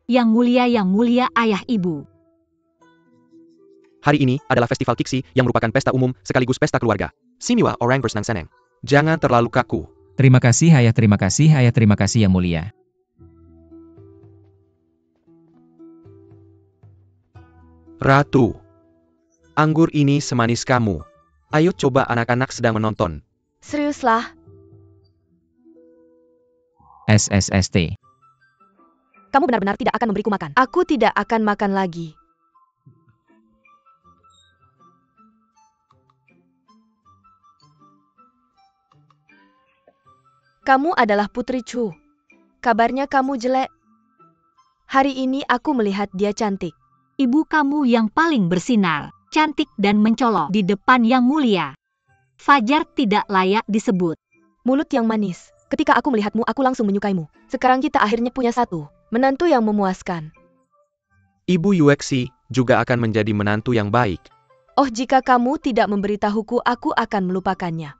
Yang mulia ayah ibu. Hari ini adalah festival Kiksi yang merupakan pesta umum sekaligus pesta keluarga. Simiwa orang bersenang senang. Jangan terlalu kaku. Terima kasih ayah, terima kasih ayah, terima kasih yang mulia. Ratu. Anggur ini semanis kamu. Ayo coba, anak-anak sedang menonton. Seriuslah, SSST. kamu benar-benar tidak akan memberiku makan. Aku tidak akan makan lagi. Kamu adalah Putri Chu. Kabarnya kamu jelek. Hari ini aku melihat dia cantik. Ibu kamu yang paling bersinar, cantik dan mencolok di depan yang mulia. Fajar tidak layak disebut. Mulut yang manis. Ketika aku melihatmu, aku langsung menyukaimu. Sekarang kita akhirnya punya satu menantu yang memuaskan. Ibu Yuexi juga akan menjadi menantu yang baik. Oh, jika kamu tidak memberitahuku, aku akan melupakannya.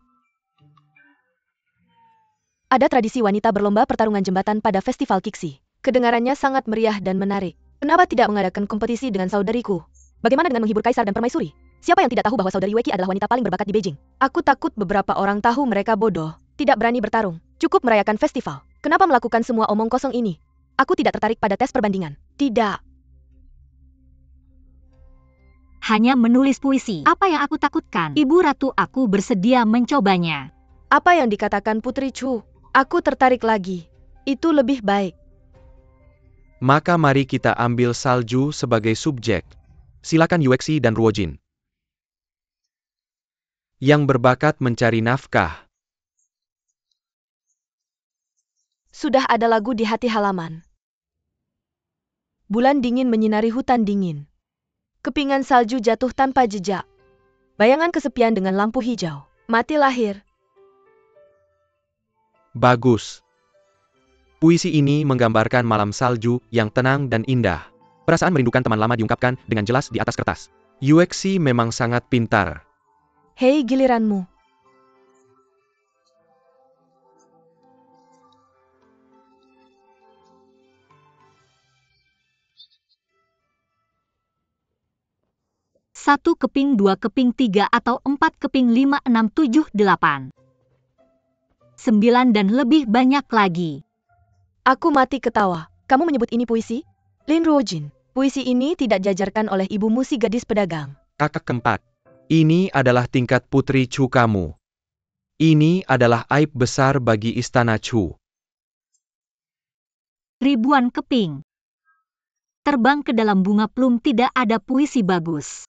Ada tradisi wanita berlomba pertarungan jembatan pada festival Kiksi. Kedengarannya sangat meriah dan menarik. Kenapa tidak mengadakan kompetisi dengan saudariku? Bagaimana dengan menghibur kaisar dan permaisuri? Siapa yang tidak tahu bahwa saudari Weki adalah wanita paling berbakat di Beijing? Aku takut beberapa orang tahu mereka bodoh, tidak berani bertarung. Cukup merayakan festival. Kenapa melakukan semua omong kosong ini? Aku tidak tertarik pada tes perbandingan. Tidak. Hanya menulis puisi. Apa yang aku takutkan? Ibu ratu, aku bersedia mencobanya. Apa yang dikatakan Putri Chu? Aku tertarik lagi. Itu lebih baik. Maka mari kita ambil salju sebagai subjek. Silakan Yuexi dan Ruojin. Yang berbakat mencari nafkah. Sudah ada lagu di hati halaman. Bulan dingin menyinari hutan dingin. Kepingan salju jatuh tanpa jejak. Bayangan kesepian dengan lampu hijau. Mati lahir. Bagus. Puisi ini menggambarkan malam salju yang tenang dan indah. Perasaan merindukan teman lama diungkapkan dengan jelas di atas kertas. Yuexi memang sangat pintar. Hei, giliranmu. Satu keping, 2 keping, 3 atau 4 keping, 5, 6, 7, 8. 9 dan lebih banyak lagi. Aku mati ketawa. Kamu menyebut ini puisi? Lin Ruojin, puisi ini tidak diajarkan oleh ibumu si gadis pedagang. Kakak keempat. Ini adalah tingkat Putri Chu kamu. Ini adalah aib besar bagi istana Chu. Ribuan keping. Terbang ke dalam bunga plum, tidak ada puisi bagus.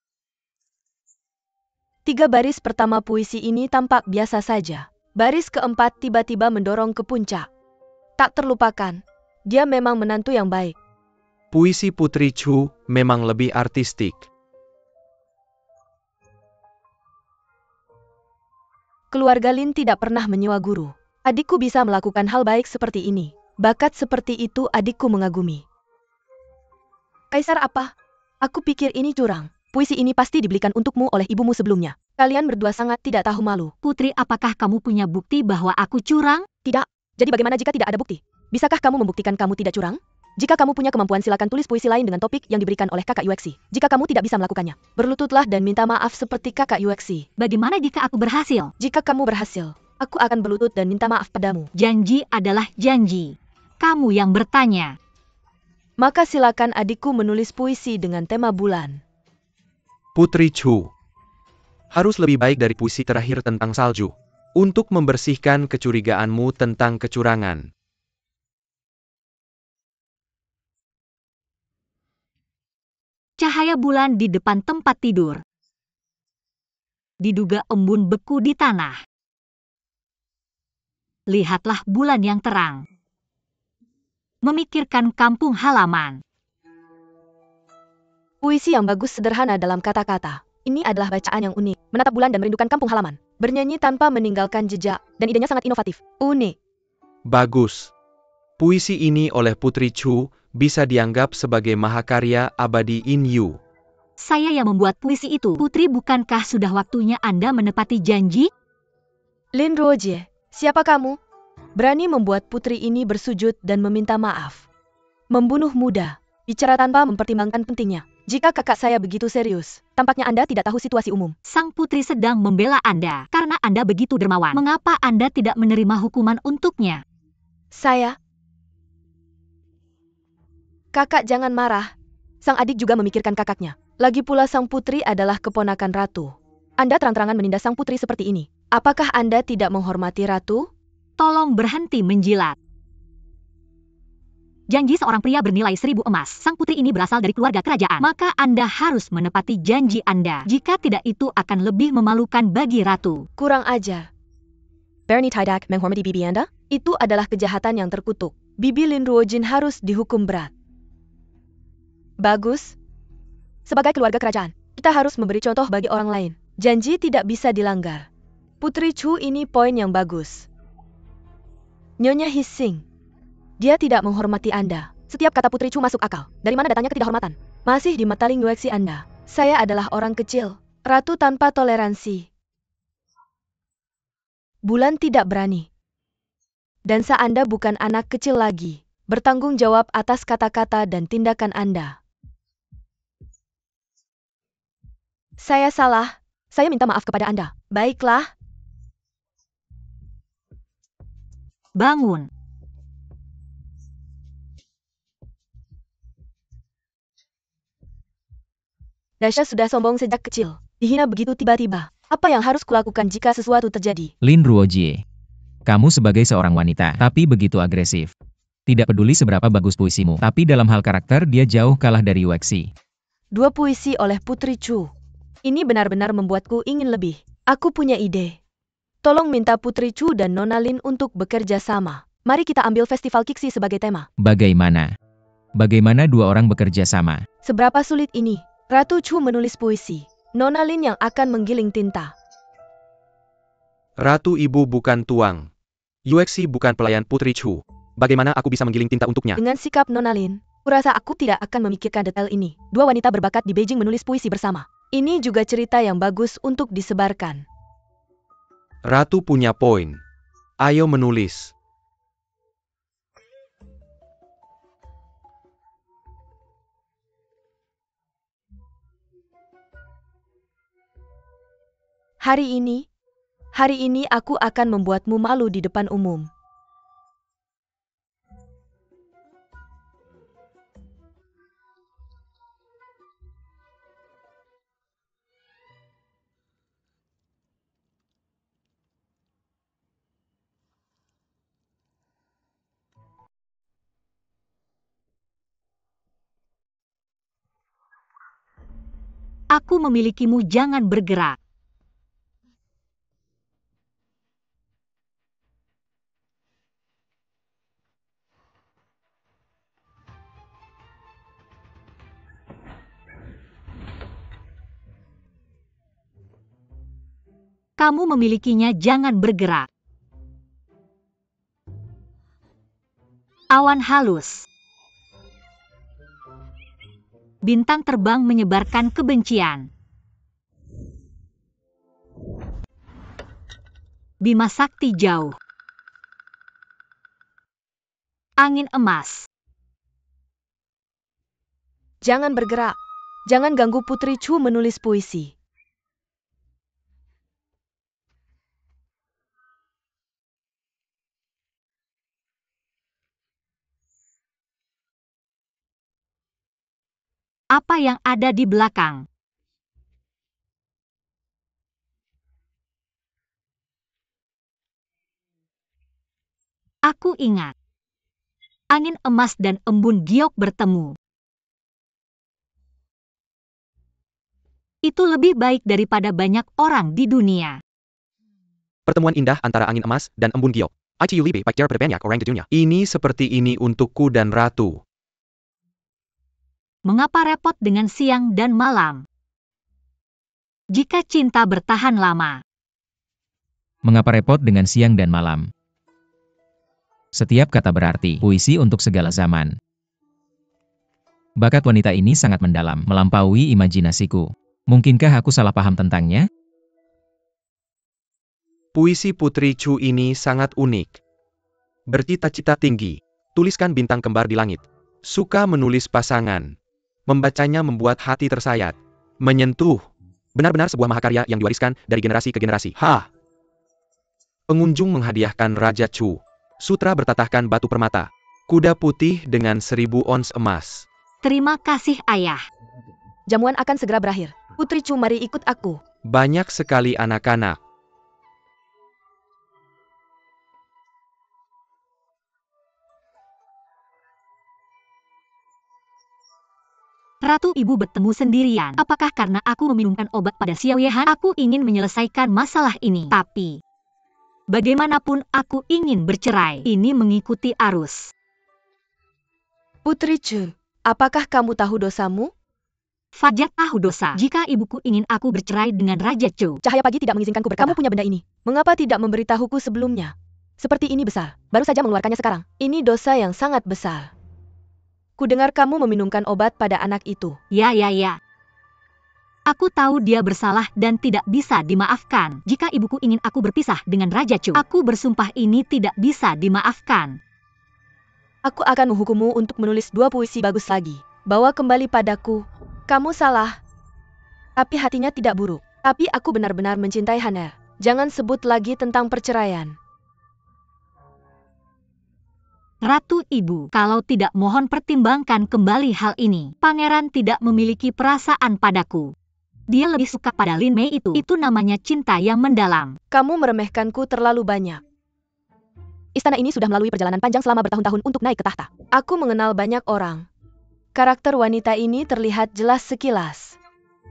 3 baris pertama puisi ini tampak biasa saja. Baris keempat tiba-tiba mendorong ke puncak. Tak terlupakan, dia memang menantu yang baik. Puisi Putri Chu memang lebih artistik. Keluarga Lin tidak pernah menyewa guru. Adikku bisa melakukan hal baik seperti ini. Bakat seperti itu adikku mengagumi. Kaisar apa? Aku pikir ini curang. Puisi ini pasti dibelikan untukmu oleh ibumu sebelumnya. Kalian berdua sangat tidak tahu malu. Putri, apakah kamu punya bukti bahwa aku curang? Tidak. Jadi bagaimana jika tidak ada bukti? Bisakah kamu membuktikan kamu tidak curang? Jika kamu punya kemampuan, silakan tulis puisi lain dengan topik yang diberikan oleh kakak Yuexi. Jika kamu tidak bisa melakukannya, berlututlah dan minta maaf seperti kakak Yuexi. Bagaimana jika aku berhasil? Jika kamu berhasil, aku akan berlutut dan minta maaf padamu. Janji adalah janji. Kamu yang bertanya. Maka silakan adikku menulis puisi dengan tema bulan. Putri Chu. Harus lebih baik dari puisi terakhir tentang salju. Untuk membersihkan kecurigaanmu tentang kecurangan. Cahaya bulan di depan tempat tidur. Diduga embun beku di tanah. Lihatlah bulan yang terang. Memikirkan kampung halaman. Puisi yang bagus sederhana dalam kata-kata. Ini adalah bacaan yang unik. Menatap bulan dan merindukan kampung halaman. Bernyanyi tanpa meninggalkan jejak. Dan idenya sangat inovatif. Unik. Bagus. Puisi ini oleh Putri Chu bisa dianggap sebagai mahakarya abadi Inyu. Saya yang membuat puisi itu. Putri, bukankah sudah waktunya Anda menepati janji? Lin Ruojie, siapa kamu? Berani membuat putri ini bersujud dan meminta maaf. Membunuh muda. Bicara tanpa mempertimbangkan pentingnya. Jika kakak saya begitu serius, tampaknya Anda tidak tahu situasi umum. Sang putri sedang membela Anda karena Anda begitu dermawan. Mengapa Anda tidak menerima hukuman untuknya? Kakak jangan marah. Sang adik juga memikirkan kakaknya. Lagi pula sang putri adalah keponakan ratu. Anda terang-terangan menindas sang putri seperti ini. Apakah Anda tidak menghormati ratu? Tolong berhenti menjilat. Janji seorang pria bernilai 1000 emas. Sang putri ini berasal dari keluarga kerajaan. Maka Anda harus menepati janji Anda. Jika tidak, itu akan lebih memalukan bagi ratu. Kurang ajar. Bernie tidak menghormati bibi Anda? Itu adalah kejahatan yang terkutuk. Bibi Lin Ruojin harus dihukum berat. Bagus. Sebagai keluarga kerajaan, kita harus memberi contoh bagi orang lain. Janji tidak bisa dilanggar. Putri Chu ini poin yang bagus. Nyonya Hissing. Dia tidak menghormati Anda. Setiap kata Putri Chu masuk akal. Dari mana datangnya ketidakhormatan? Masih di mata Ling Yuexi Anda. Saya adalah orang kecil. Ratu tanpa toleransi. Bulan tidak berani. Dan Anda bukan anak kecil lagi. Bertanggung jawab atas kata-kata dan tindakan Anda. Saya salah. Saya minta maaf kepada Anda. Baiklah. Bangun. Dasha sudah sombong sejak kecil. Dihina begitu tiba-tiba. Apa yang harus kulakukan jika sesuatu terjadi? Lin Ruojie. Kamu sebagai seorang wanita, tapi begitu agresif. Tidak peduli seberapa bagus puisimu, tapi dalam hal karakter dia jauh kalah dari Yuexi. 2 puisi oleh Putri Chu. Ini benar-benar membuatku ingin lebih. Aku punya ide. Tolong minta Putri Chu dan Nona Lin untuk bekerja sama. Mari kita ambil Festival Kixi sebagai tema. Bagaimana? Bagaimana 2 orang bekerja sama? Seberapa sulit ini? Ratu Chu menulis puisi. Nona Lin yang akan menggiling tinta. Ratu Ibu bukan tuang. Yuexi bukan pelayan Putri Chu. Bagaimana aku bisa menggiling tinta untuknya? Dengan sikap Nona Lin, kurasa aku tidak akan memikirkan detail ini. 2 wanita berbakat di Beijing menulis puisi bersama. Ini juga cerita yang bagus untuk disebarkan. Ratu punya poin. Ayo menulis. Hari ini aku akan membuatmu malu di depan umum. Aku memilikimu, jangan bergerak. Kamu memilikinya, jangan bergerak. Awan halus. Bintang terbang menyebarkan kebencian. Bima Sakti jauh. Angin emas. Jangan bergerak. Jangan ganggu Putri Chu menulis puisi. Apa yang ada di belakang? Aku ingat. Angin emas dan embun giok bertemu. Itu lebih baik daripada banyak orang di dunia. Pertemuan indah antara angin emas dan embun giok. ICU lebih baik daripada banyak orang di dunia. Ini seperti ini untukku dan Ratu. Mengapa repot dengan siang dan malam? Jika cinta bertahan lama. Mengapa repot dengan siang dan malam? Setiap kata berarti, puisi untuk segala zaman. Bakat wanita ini sangat mendalam, melampaui imajinasiku. Mungkinkah aku salah paham tentangnya? Puisi Putri Chu ini sangat unik. Bercita-cita tinggi. Tuliskan bintang kembar di langit. Suka menulis pasangan. Membacanya membuat hati tersayat. Menyentuh. Benar-benar sebuah mahakarya yang diwariskan dari generasi ke generasi. Pengunjung menghadiahkan Raja Chu. Sutra bertatahkan batu permata. Kuda putih dengan 1000 ons emas. Terima kasih ayah. Jamuan akan segera berakhir. Putri Chu, mari ikut aku. Banyak sekali anak-anak. Ratu Ibu bertemu sendirian. Apakah karena aku meminumkan obat pada Xiao Yehan? Aku ingin menyelesaikan masalah ini. Tapi, bagaimanapun aku ingin bercerai. Ini mengikuti arus. Putri Chu, apakah kamu tahu dosamu? Fajar tahu dosa. Jika ibuku ingin aku bercerai dengan Raja Chu. Cahaya pagi tidak mengizinkanku berkata. Kamu punya benda ini. Mengapa tidak memberitahuku sebelumnya? Seperti ini besar. Baru saja mengeluarkannya sekarang. Ini dosa yang sangat besar. Kudengar kamu meminumkan obat pada anak itu. Ya. Aku tahu dia bersalah dan tidak bisa dimaafkan. Jika ibuku ingin aku berpisah dengan Raja Chu, aku bersumpah ini tidak bisa dimaafkan. Aku akan menghukummu untuk menulis 2 puisi bagus lagi. Bawa kembali padaku. Kamu salah. Tapi hatinya tidak buruk. Tapi aku benar-benar mencintai Hanner. Jangan sebut lagi tentang perceraian. Ratu Ibu, kalau tidak mohon pertimbangkan kembali hal ini. Pangeran tidak memiliki perasaan padaku. Dia lebih suka pada Lin Mei itu. Itu namanya cinta yang mendalam. Kamu meremehkanku terlalu banyak. Istana ini sudah melalui perjalanan panjang selama bertahun-tahun untuk naik ke tahta. Aku mengenal banyak orang. Karakter wanita ini terlihat jelas sekilas.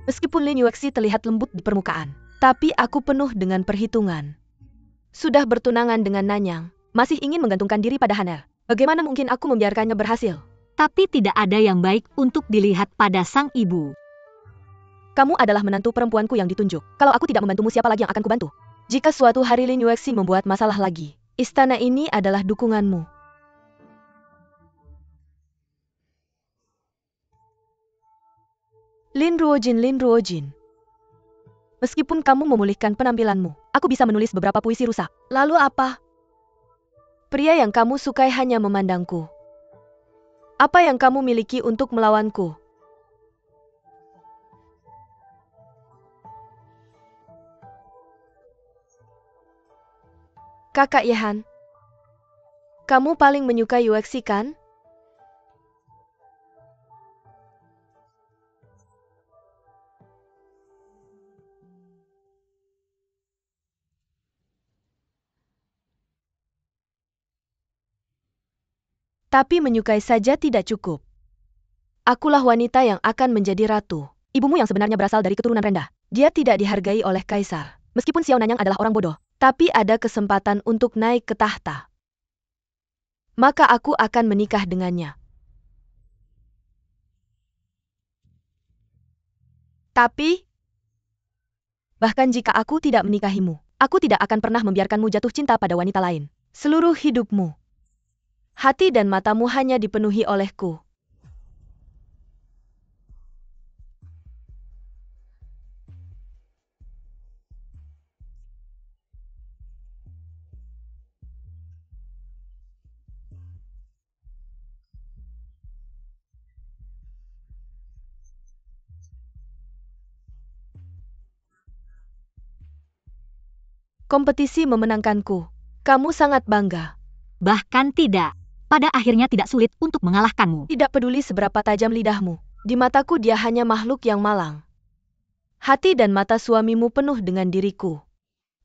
Meskipun Lin Yuexi terlihat lembut di permukaan, tapi aku penuh dengan perhitungan. Sudah bertunangan dengan Nanyang, masih ingin menggantungkan diri pada Hanner. Bagaimana mungkin aku membiarkannya berhasil? Tapi tidak ada yang baik untuk dilihat pada sang ibu. Kamu adalah menantu perempuanku yang ditunjuk. Kalau aku tidak membantumu, siapa lagi yang akan kubantu? Jika suatu hari Lin Yuexi membuat masalah lagi, istana ini adalah dukunganmu. Lin Ruojin. Meskipun kamu memulihkan penampilanmu, aku bisa menulis beberapa puisi rusak. Lalu apa? Pria yang kamu sukai hanya memandangku. Apa yang kamu miliki untuk melawanku? Kakak Yehan, kamu paling menyukai Yuexi kan? Tapi menyukai saja tidak cukup. Akulah wanita yang akan menjadi ratu. Ibumu yang sebenarnya berasal dari keturunan rendah. Dia tidak dihargai oleh kaisar. Meskipun Xiao Nanyang adalah orang bodoh, tapi ada kesempatan untuk naik ke tahta. Maka aku akan menikah dengannya. Tapi, bahkan jika aku tidak menikahimu, aku tidak akan pernah membiarkanmu jatuh cinta pada wanita lain. Seluruh hidupmu. Hati dan matamu hanya dipenuhi olehku. Kompetisi memenangkanku. Kamu sangat bangga. Bahkan tidak. Pada akhirnya tidak sulit untuk mengalahkanmu. Tidak peduli seberapa tajam lidahmu. Di mataku dia hanya makhluk yang malang. Hati dan mata suamimu penuh dengan diriku.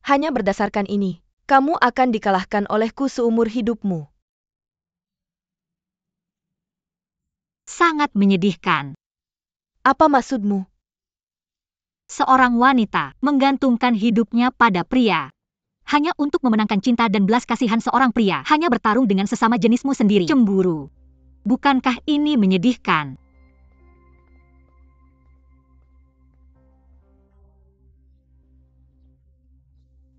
Hanya berdasarkan ini, kamu akan dikalahkan olehku seumur hidupmu. Sangat menyedihkan. Apa maksudmu? Seorang wanita menggantungkan hidupnya pada pria. Hanya untuk memenangkan cinta dan belas kasihan seorang pria. Hanya bertarung dengan sesama jenismu sendiri. Cemburu. Bukankah ini menyedihkan?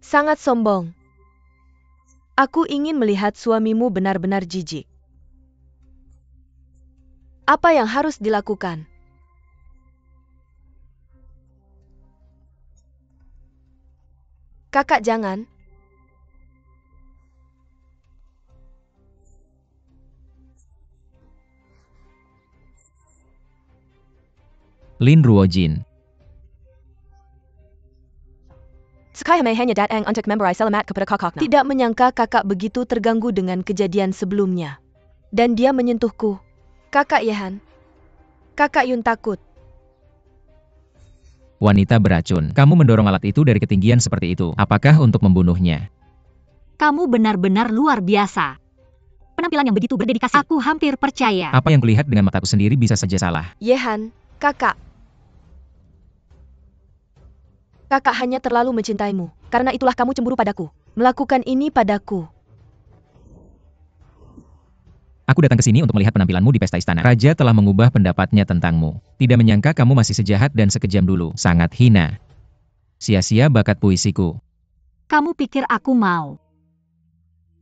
Sangat sombong. Aku ingin melihat suamimu benar-benar jijik. Apa yang harus dilakukan? Kakak jangan. Lin Ruojin. Sekaya hanya datang untuk memberi selamat kepada kakaknya. Tidak menyangka kakak begitu terganggu dengan kejadian sebelumnya. Dan dia menyentuhku. Kakak Yehan. Kakak Yun takut. Wanita beracun. Kamu mendorong alat itu dari ketinggian seperti itu. Apakah untuk membunuhnya? Kamu benar-benar luar biasa. Penampilan yang begitu berdedikasi. Aku hampir percaya. Apa yang kulihat dengan mataku sendiri bisa saja salah. Yehan, kakak. Kakak hanya terlalu mencintaimu. Karena itulah kamu cemburu padaku. Melakukan ini padaku. Aku datang ke sini untuk melihat penampilanmu di pesta istana. Raja telah mengubah pendapatnya tentangmu. Tidak menyangka kamu masih sejahat dan sekejam dulu. Sangat hina. Sia-sia bakat puisiku. Kamu pikir aku mau?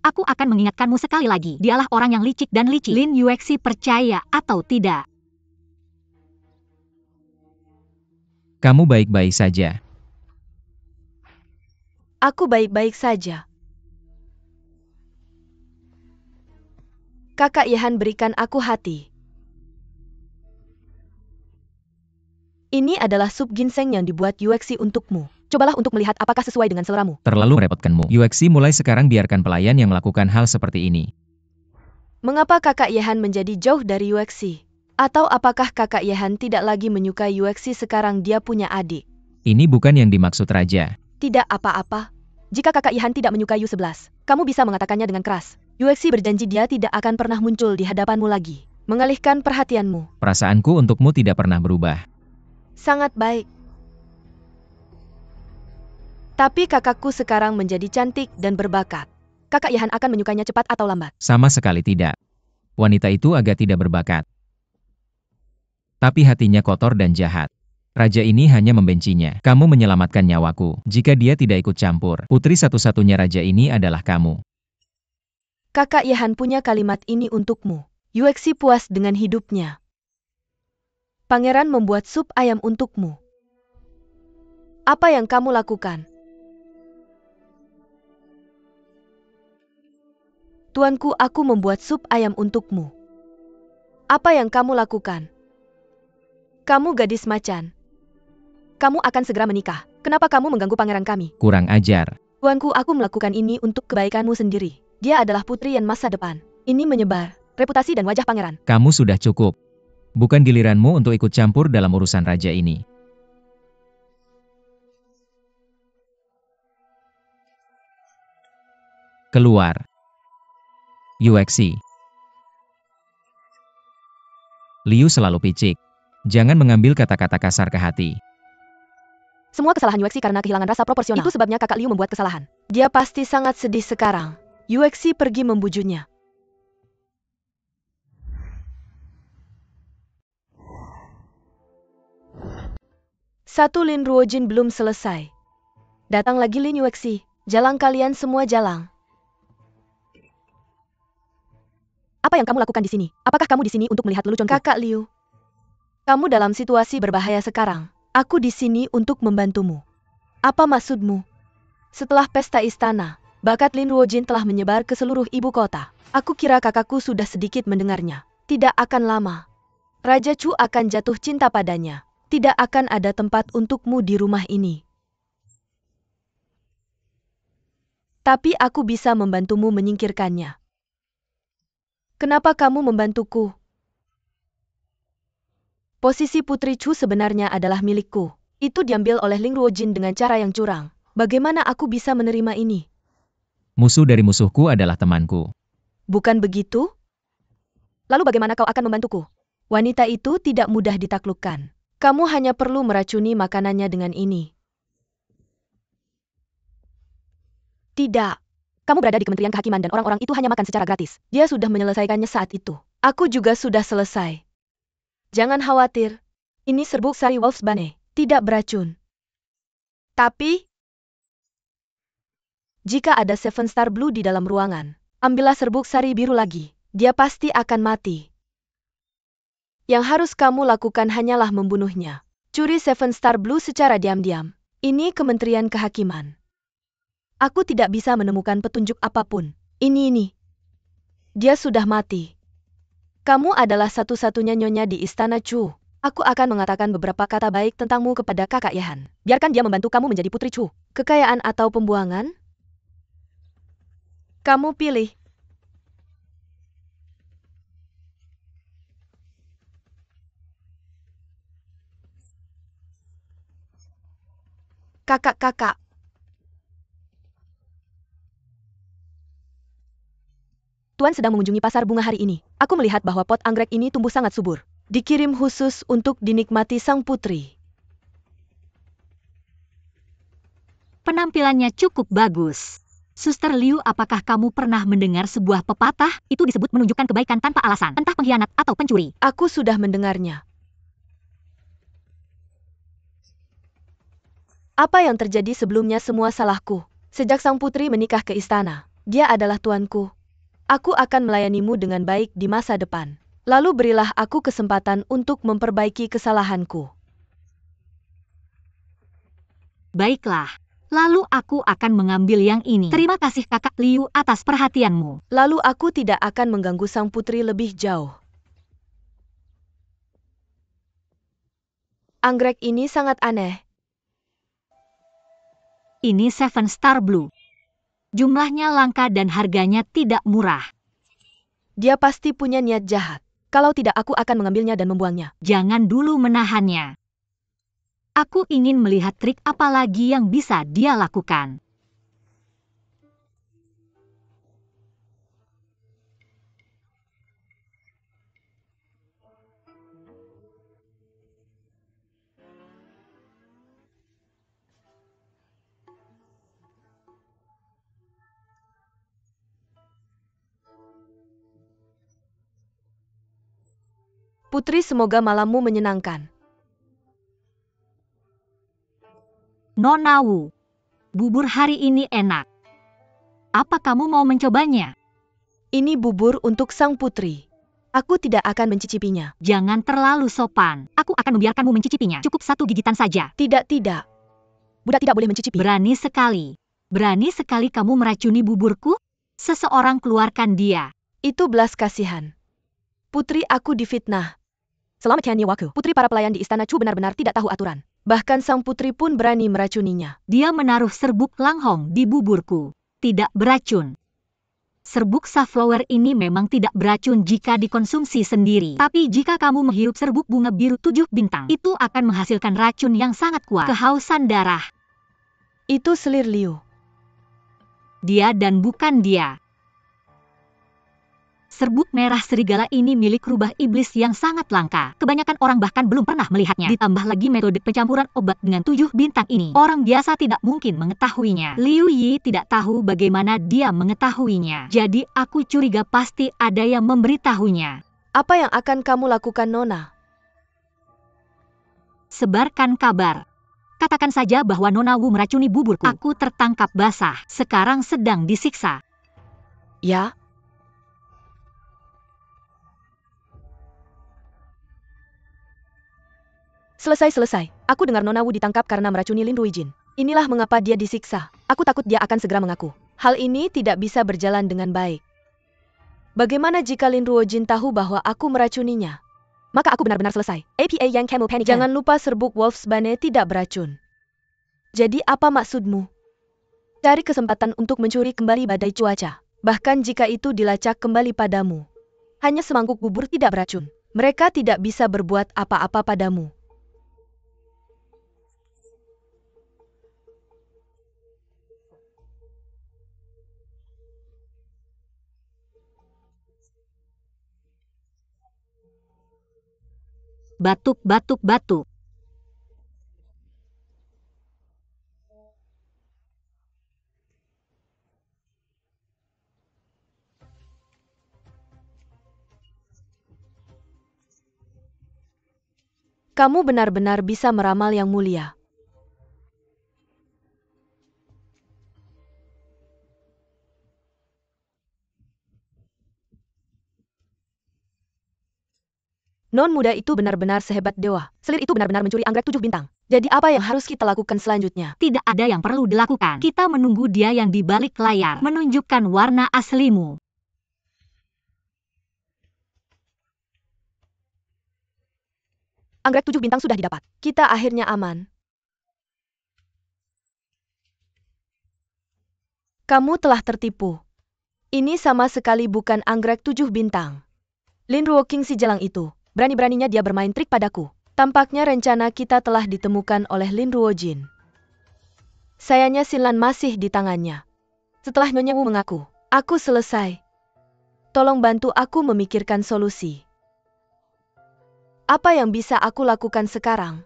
Aku akan mengingatkanmu sekali lagi. Dialah orang yang licik dan licik. Lin Yuexi percaya atau tidak? Kamu baik-baik saja. Aku baik-baik saja. Kakak Yehan berikan aku hati. Ini adalah sup ginseng yang dibuat Yuexi untukmu. Cobalah untuk melihat apakah sesuai dengan seleramu. Terlalu merepotkanmu. Yuexi mulai sekarang biarkan pelayan yang melakukan hal seperti ini. Mengapa kakak Yehan menjadi jauh dari Yuexi? Atau apakah kakak Yehan tidak lagi menyukai Yuexi sekarang dia punya adik? Ini bukan yang dimaksud Raja. Tidak apa-apa. Jika kakak Yehan tidak menyukai Yu11, kamu bisa mengatakannya dengan keras. Yuexi berjanji dia tidak akan pernah muncul di hadapanmu lagi. Mengalihkan perhatianmu. Perasaanku untukmu tidak pernah berubah. Sangat baik. Tapi kakakku sekarang menjadi cantik dan berbakat. Kakak Yehan akan menyukainya cepat atau lambat. Sama sekali tidak. Wanita itu agak tidak berbakat. Tapi hatinya kotor dan jahat. Raja ini hanya membencinya. Kamu menyelamatkan nyawaku. Jika dia tidak ikut campur, putri satu-satunya raja ini adalah kamu. Kakak Yehan punya kalimat ini untukmu. Yuexi puas dengan hidupnya. Pangeran membuat sup ayam untukmu. Apa yang kamu lakukan? Tuanku, aku membuat sup ayam untukmu. Apa yang kamu lakukan? Kamu gadis macan. Kamu akan segera menikah. Kenapa kamu mengganggu pangeran kami? Kurang ajar. Tuanku, aku melakukan ini untuk kebaikanmu sendiri. Dia adalah putri yang masa depan. Ini menyebar reputasi dan wajah pangeran. Kamu sudah cukup. Bukan giliranmu untuk ikut campur dalam urusan raja ini. Keluar. Yuexi. Liu selalu picik. Jangan mengambil kata-kata kasar ke hati. Semua kesalahan Yuexi karena kehilangan rasa proporsional. Itu sebabnya kakak Liu membuat kesalahan. Dia pasti sangat sedih sekarang. Yuexi pergi membujuknya. Satu Lin Ruojin belum selesai. Datang lagi Lin Yuexi. Jalang kalian semua jalang. Apa yang kamu lakukan di sini? Apakah kamu di sini untuk melihat leluconku? Kakak Liu. Kamu dalam situasi berbahaya sekarang. Aku di sini untuk membantumu. Apa maksudmu? Setelah pesta istana, bakat Lin Ruojin telah menyebar ke seluruh ibu kota. Aku kira kakakku sudah sedikit mendengarnya. Tidak akan lama. Raja Chu akan jatuh cinta padanya. Tidak akan ada tempat untukmu di rumah ini. Tapi aku bisa membantumu menyingkirkannya. Kenapa kamu membantuku? Posisi Putri Chu sebenarnya adalah milikku. Itu diambil oleh Lin Ruojin dengan cara yang curang. Bagaimana aku bisa menerima ini? Musuh dari musuhku adalah temanku. Bukan begitu? Lalu bagaimana kau akan membantuku? Wanita itu tidak mudah ditaklukkan. Kamu hanya perlu meracuni makanannya dengan ini. Tidak. Kamu berada di Kementerian Kehakiman dan orang-orang itu hanya makan secara gratis. Dia sudah menyelesaikannya saat itu. Aku juga sudah selesai. Jangan khawatir. Ini serbuk sari Wolfsbane. Tidak beracun. Tapi, jika ada Seven Star Blue di dalam ruangan, ambillah serbuk sari biru lagi. Dia pasti akan mati. Yang harus kamu lakukan hanyalah membunuhnya. Curi Seven Star Blue secara diam-diam. Ini Kementerian Kehakiman. Aku tidak bisa menemukan petunjuk apapun. Ini. Dia sudah mati. Kamu adalah satu-satunya nyonya di Istana Chu. Aku akan mengatakan beberapa kata baik tentangmu kepada kakak Yahan. Biarkan dia membantu kamu menjadi putri Chu. Kekayaan atau pembuangan? Kamu pilih. Kakak-kakak. Tuan sedang mengunjungi pasar bunga hari ini. Aku melihat bahwa pot anggrek ini tumbuh sangat subur. Dikirim khusus untuk dinikmati sang putri. Penampilannya cukup bagus. Suster Liu, apakah kamu pernah mendengar sebuah pepatah? Itu disebut menunjukkan kebaikan tanpa alasan, entah pengkhianat atau pencuri. Aku sudah mendengarnya. Apa yang terjadi sebelumnya semua salahku. Sejak sang putri menikah ke istana, dia adalah tuanku. Aku akan melayanimu dengan baik di masa depan. Lalu berilah aku kesempatan untuk memperbaiki kesalahanku. Baiklah. Lalu aku akan mengambil yang ini. Terima kasih kakak Liu atas perhatianmu. Lalu aku tidak akan mengganggu sang putri lebih jauh. Anggrek ini sangat aneh. Ini Seven Star Blue. Jumlahnya langka dan harganya tidak murah. Dia pasti punya niat jahat. Kalau tidak, aku akan mengambilnya dan membuangnya. Jangan dulu menahannya. Aku ingin melihat trik apa lagi yang bisa dia lakukan. Putri, semoga malammu menyenangkan. Nona Wu, bubur hari ini enak. Apa kamu mau mencobanya? Ini bubur untuk sang putri. Aku tidak akan mencicipinya. Jangan terlalu sopan. Aku akan membiarkanmu mencicipinya. Cukup satu gigitan saja. Tidak, tidak. Budak tidak boleh mencicipi. Berani sekali. Berani sekali kamu meracuni buburku? Seseorang keluarkan dia. Itu belas kasihan. Putri, aku difitnah. Selama Tianyi Waku, putri para pelayan di istana Chu benar-benar tidak tahu aturan. Bahkan sang putri pun berani meracuninya. Dia menaruh serbuk langhong di buburku. Tidak beracun. Serbuk safflower ini memang tidak beracun jika dikonsumsi sendiri. Tapi jika kamu menghirup serbuk bunga biru 7 bintang, itu akan menghasilkan racun yang sangat kuat. Kehausan darah. Itu selir Liu. Dia dan bukan dia. Serbuk merah serigala ini milik rubah iblis yang sangat langka. Kebanyakan orang bahkan belum pernah melihatnya. Ditambah lagi metode pencampuran obat dengan 7 bintang ini. Orang biasa tidak mungkin mengetahuinya. Liu Yi tidak tahu bagaimana dia mengetahuinya. Jadi aku curiga pasti ada yang memberitahunya. Apa yang akan kamu lakukan, Nona? Sebarkan kabar. Katakan saja bahwa Nona Wu meracuni buburku. Aku tertangkap basah. Sekarang sedang disiksa. Ya? Selesai. Aku dengar Nona Wu ditangkap karena meracuni Lin Ruijin. Inilah mengapa dia disiksa. Aku takut dia akan segera mengaku. Hal ini tidak bisa berjalan dengan baik. Bagaimana jika Lin Ruijin tahu bahwa aku meracuninya? Maka aku benar-benar selesai. APA yang kamu panic. Jangan lupa serbuk Wolfsbane tidak beracun. Jadi apa maksudmu? Cari kesempatan untuk mencuri kembali badai cuaca. Bahkan jika itu dilacak kembali padamu. Hanya semangkuk bubur tidak beracun. Mereka tidak bisa berbuat apa-apa padamu. Batuk. Kamu benar-benar bisa meramal yang mulia. Non muda itu benar-benar sehebat dewa. Selir itu benar-benar mencuri anggrek 7 bintang. Jadi apa yang harus kita lakukan selanjutnya? Tidak ada yang perlu dilakukan. Kita menunggu dia yang di balik layar. Menunjukkan warna aslimu. Anggrek 7 bintang sudah didapat. Kita akhirnya aman. Kamu telah tertipu. Ini sama sekali bukan anggrek 7 bintang. Lin Ruo King si jelang itu, berani-beraninya dia bermain trik padaku. Tampaknya rencana kita telah ditemukan oleh Lin Ruo Jin. Sayangnya Xinlan masih di tangannya. Setelah Nyonya Wu mengaku, aku selesai. Tolong bantu aku memikirkan solusi. Apa yang bisa aku lakukan sekarang?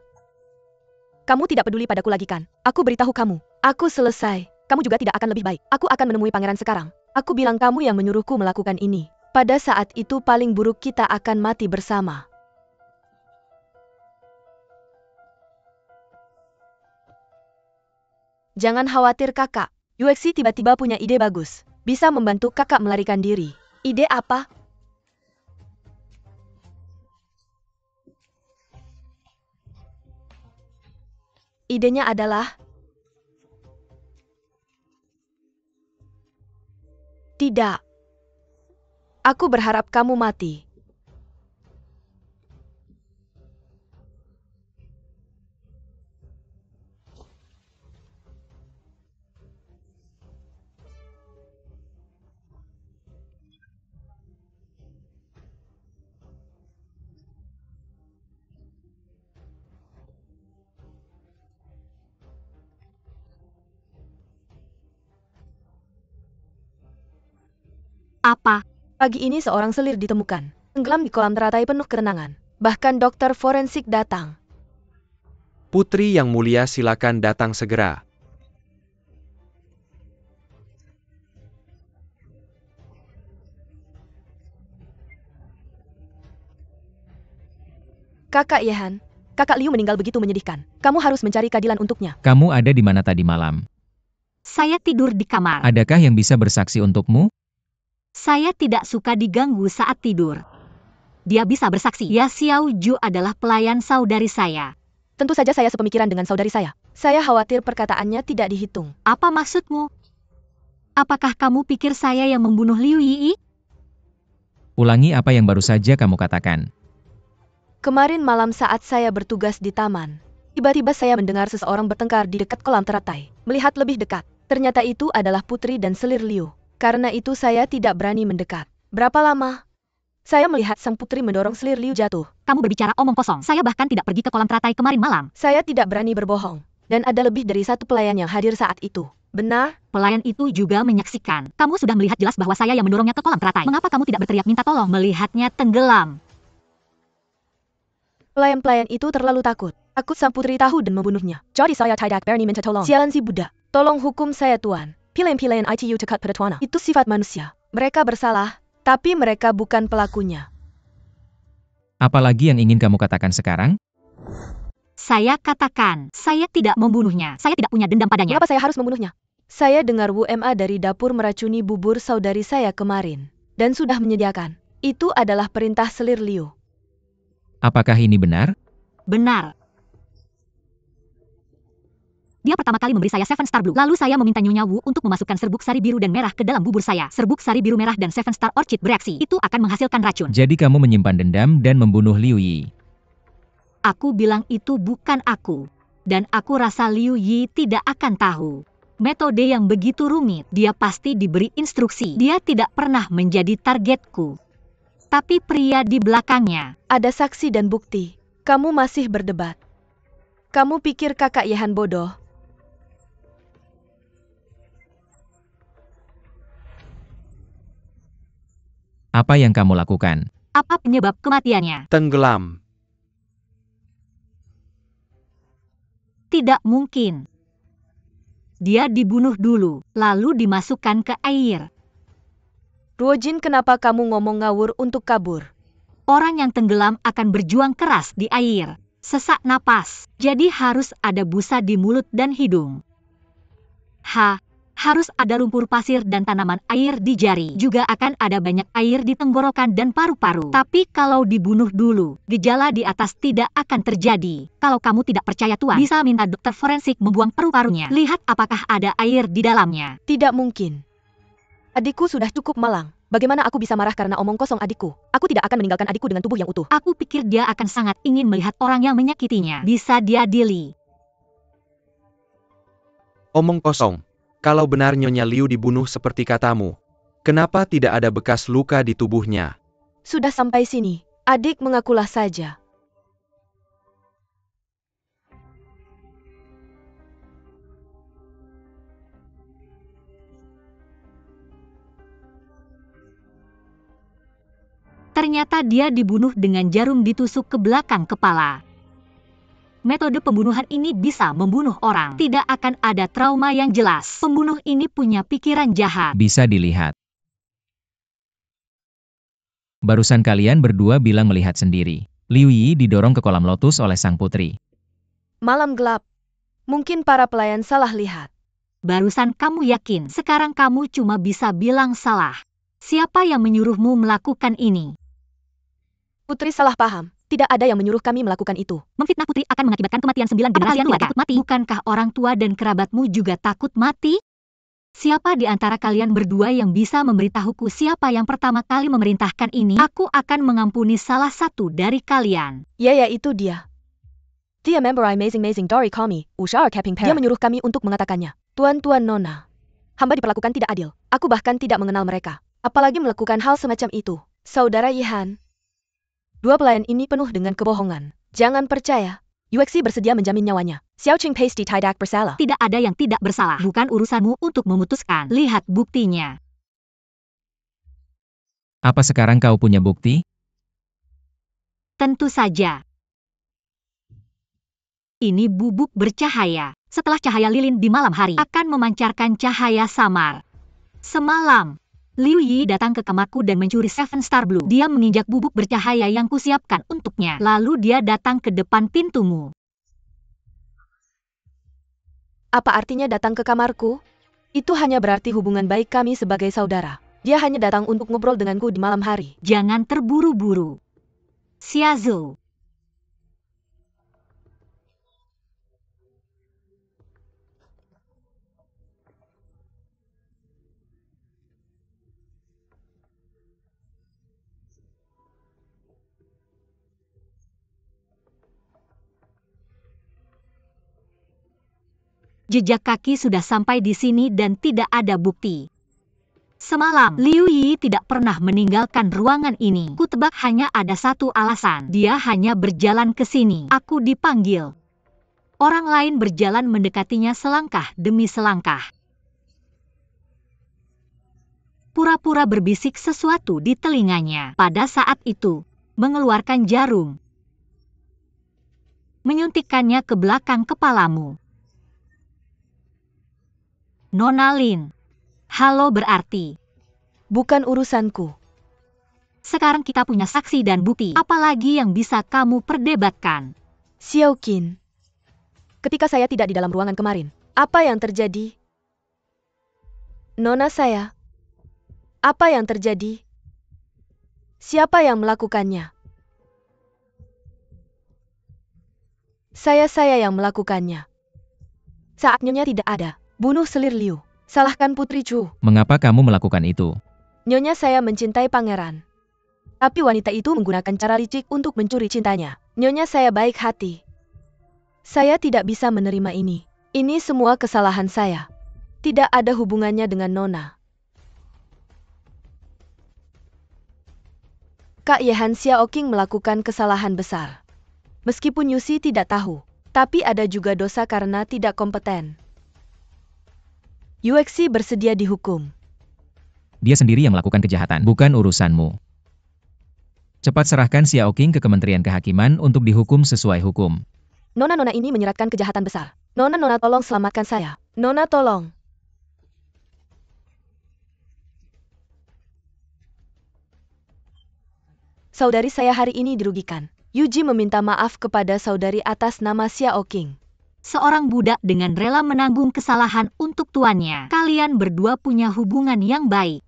Kamu tidak peduli padaku lagi kan? Aku beritahu kamu, aku selesai. Kamu juga tidak akan lebih baik. Aku akan menemui pangeran sekarang. Aku bilang kamu yang menyuruhku melakukan ini. Pada saat itu paling buruk kita akan mati bersama. Jangan khawatir kakak. UXC tiba-tiba punya ide bagus. Bisa membantu kakak melarikan diri. Ide apa? Idenya adalah... Tidak. Aku berharap kamu mati. Apa? Pagi ini seorang selir ditemukan, tenggelam di kolam teratai penuh ketenangan. Bahkan dokter forensik datang. Putri yang mulia silakan datang segera. Kakak Yehan, kakak Liu meninggal begitu menyedihkan. Kamu harus mencari keadilan untuknya. Kamu ada di mana tadi malam? Saya tidur di kamar. Adakah yang bisa bersaksi untukmu? Saya tidak suka diganggu saat tidur. Dia bisa bersaksi. Ya Xiao Ju adalah pelayan saudari saya. Tentu saja saya sepemikiran dengan saudari saya. Saya khawatir perkataannya tidak dihitung. Apa maksudmu? Apakah kamu pikir saya yang membunuh Liu Yi? Ulangi apa yang baru saja kamu katakan. Kemarin malam saat saya bertugas di taman, tiba-tiba saya mendengar seseorang bertengkar di dekat kolam teratai. Melihat lebih dekat, ternyata itu adalah Putri dan selir Liu. Karena itu saya tidak berani mendekat. Berapa lama? Saya melihat sang putri mendorong selir Liu jatuh. Kamu berbicara omong kosong. Saya bahkan tidak pergi ke kolam teratai kemarin malam. Saya tidak berani berbohong. Dan ada lebih dari satu pelayan yang hadir saat itu. Benar? Pelayan itu juga menyaksikan. Kamu sudah melihat jelas bahwa saya yang mendorongnya ke kolam teratai. Mengapa kamu tidak berteriak minta tolong melihatnya tenggelam? Pelayan-pelayan itu terlalu takut. Takut sang putri tahu dan membunuhnya. Jadi saya tidak berani minta tolong. Sialan si Buddha. Tolong hukum saya tuan. Pilihan-pilihan ITU tekat pada tuana. Itu sifat manusia. Mereka bersalah, tapi mereka bukan pelakunya. Apalagi yang ingin kamu katakan sekarang? Saya katakan, saya tidak membunuhnya. Saya tidak punya dendam padanya. Mengapa saya harus membunuhnya? Saya dengar Wu Ma dari dapur meracuni bubur saudari saya kemarin. Dan sudah menyediakan. Itu adalah perintah selir Liu. Apakah ini benar? Benar. Dia pertama kali memberi saya Seven Star Blue. Lalu saya meminta Nyonya Wu untuk memasukkan serbuk sari biru dan merah ke dalam bubur saya. Serbuk sari biru merah dan Seven Star Orchid bereaksi. Itu akan menghasilkan racun. Jadi kamu menyimpan dendam dan membunuh Liu Yi. Aku bilang itu bukan aku. Dan aku rasa Liu Yi tidak akan tahu. Metode yang begitu rumit, dia pasti diberi instruksi. Dia tidak pernah menjadi targetku. Tapi pria di belakangnya. Ada saksi dan bukti. Kamu masih berdebat. Kamu pikir kakak Yehan bodoh? Apa yang kamu lakukan? Apa penyebab kematiannya? Tenggelam. Tidak mungkin. Dia dibunuh dulu, lalu dimasukkan ke air. Ruojin, kenapa kamu ngomong ngawur untuk kabur? Orang yang tenggelam akan berjuang keras di air. Sesak napas, jadi harus ada busa di mulut dan hidung. Harus ada lumpur pasir dan tanaman air di jari. Juga akan ada banyak air di tenggorokan dan paru-paru. Tapi kalau dibunuh dulu, gejala di atas tidak akan terjadi. Kalau kamu tidak percaya tuan, bisa minta dokter forensik membuang paru-parunya. Lihat apakah ada air di dalamnya. Tidak mungkin. Adikku sudah cukup malang. Bagaimana aku bisa marah karena omong kosong adikku? Aku tidak akan meninggalkan adikku dengan tubuh yang utuh. Aku pikir dia akan sangat ingin melihat orang yang menyakitinya bisa diadili. Omong kosong. Kalau benar Nyonya Liu dibunuh seperti katamu, kenapa tidak ada bekas luka di tubuhnya? Sudah sampai sini, adik mengakulah saja. Ternyata dia dibunuh dengan jarum ditusuk ke belakang kepala. Metode pembunuhan ini bisa membunuh orang. Tidak akan ada trauma yang jelas. Pembunuh ini punya pikiran jahat. Bisa dilihat. Barusan kalian berdua bilang melihat sendiri. Liu Yi didorong ke kolam lotus oleh sang putri. Malam gelap. Mungkin para pelayan salah lihat. Barusan kamu yakin, sekarang kamu cuma bisa bilang salah. Siapa yang menyuruhmu melakukan ini? Putri salah paham. Tidak ada yang menyuruh kami melakukan itu. Memfitnah putri akan mengakibatkan kematian 9 generasi keluarga. Takut mati? Bukankah orang tua dan kerabatmu juga takut mati? Siapa di antara kalian berdua yang bisa memberitahuku siapa yang pertama kali memerintahkan ini? Aku akan mengampuni salah satu dari kalian. Ya, itu dia. Dia member Amazing Dory Kami, Ushar Capping Pair. Dia menyuruh kami untuk mengatakannya. Tuan-tuan Nona. Hamba diperlakukan tidak adil. Aku bahkan tidak mengenal mereka. Apalagi melakukan hal semacam itu. Saudara Yihan. Dua pelayan ini penuh dengan kebohongan. Jangan percaya. UXC bersedia menjamin nyawanya. Xiao Qing Pasty tidak bersalah. Tidak ada yang tidak bersalah. Bukan urusanmu untuk memutuskan. Lihat buktinya. Apa sekarang kau punya bukti? Tentu saja. Ini bubuk bercahaya. Setelah cahaya lilin di malam hari akan memancarkan cahaya samar. Semalam, Liu Yi datang ke kamarku dan mencuri Seven Star Blue. Dia menginjak bubuk bercahaya yang kusiapkan untuknya. Lalu dia datang ke depan pintumu. Apa artinya datang ke kamarku? Itu hanya berarti hubungan baik kami sebagai saudara. Dia hanya datang untuk ngobrol denganku di malam hari. Jangan terburu-buru. Xiazou. Jejak kaki sudah sampai di sini dan tidak ada bukti. Semalam, Liu Yi tidak pernah meninggalkan ruangan ini. Kutebak hanya ada satu alasan. Dia hanya berjalan ke sini. Aku dipanggil. Orang lain berjalan mendekatinya selangkah demi selangkah. Pura-pura berbisik sesuatu di telinganya. Pada saat itu, mengeluarkan jarum. Menyuntikkannya ke belakang kepalamu. Nona Lin. Halo berarti. Bukan urusanku. Sekarang kita punya saksi dan bukti. Apalagi yang bisa kamu perdebatkan? Xiao Qin. Ketika saya tidak di dalam ruangan kemarin, apa yang terjadi? Nona saya. Apa yang terjadi? Siapa yang melakukannya? Saya yang melakukannya. Saat Nyonya tidak ada. Bunuh selir Liu. Salahkan Putri Chu. Mengapa kamu melakukan itu? Nyonya saya mencintai pangeran. Tapi wanita itu menggunakan cara licik untuk mencuri cintanya. Nyonya saya baik hati. Saya tidak bisa menerima ini. Ini semua kesalahan saya. Tidak ada hubungannya dengan Nona. Kak Yehan Xiao Qing melakukan kesalahan besar. Meskipun Yusi tidak tahu, tapi ada juga dosa karena tidak kompeten. UXC bersedia dihukum. Dia sendiri yang melakukan kejahatan, bukan urusanmu. Cepat serahkan Xiao Qing ke Kementerian Kehakiman untuk dihukum sesuai hukum. Nona ini menyeratkan kejahatan besar. Nona tolong selamatkan saya. Nona tolong. Saudari saya hari ini dirugikan. Yuji meminta maaf kepada saudari atas nama Xiao Qing. Seorang budak dengan rela menanggung kesalahan untuk tuannya. Kalian berdua punya hubungan yang baik.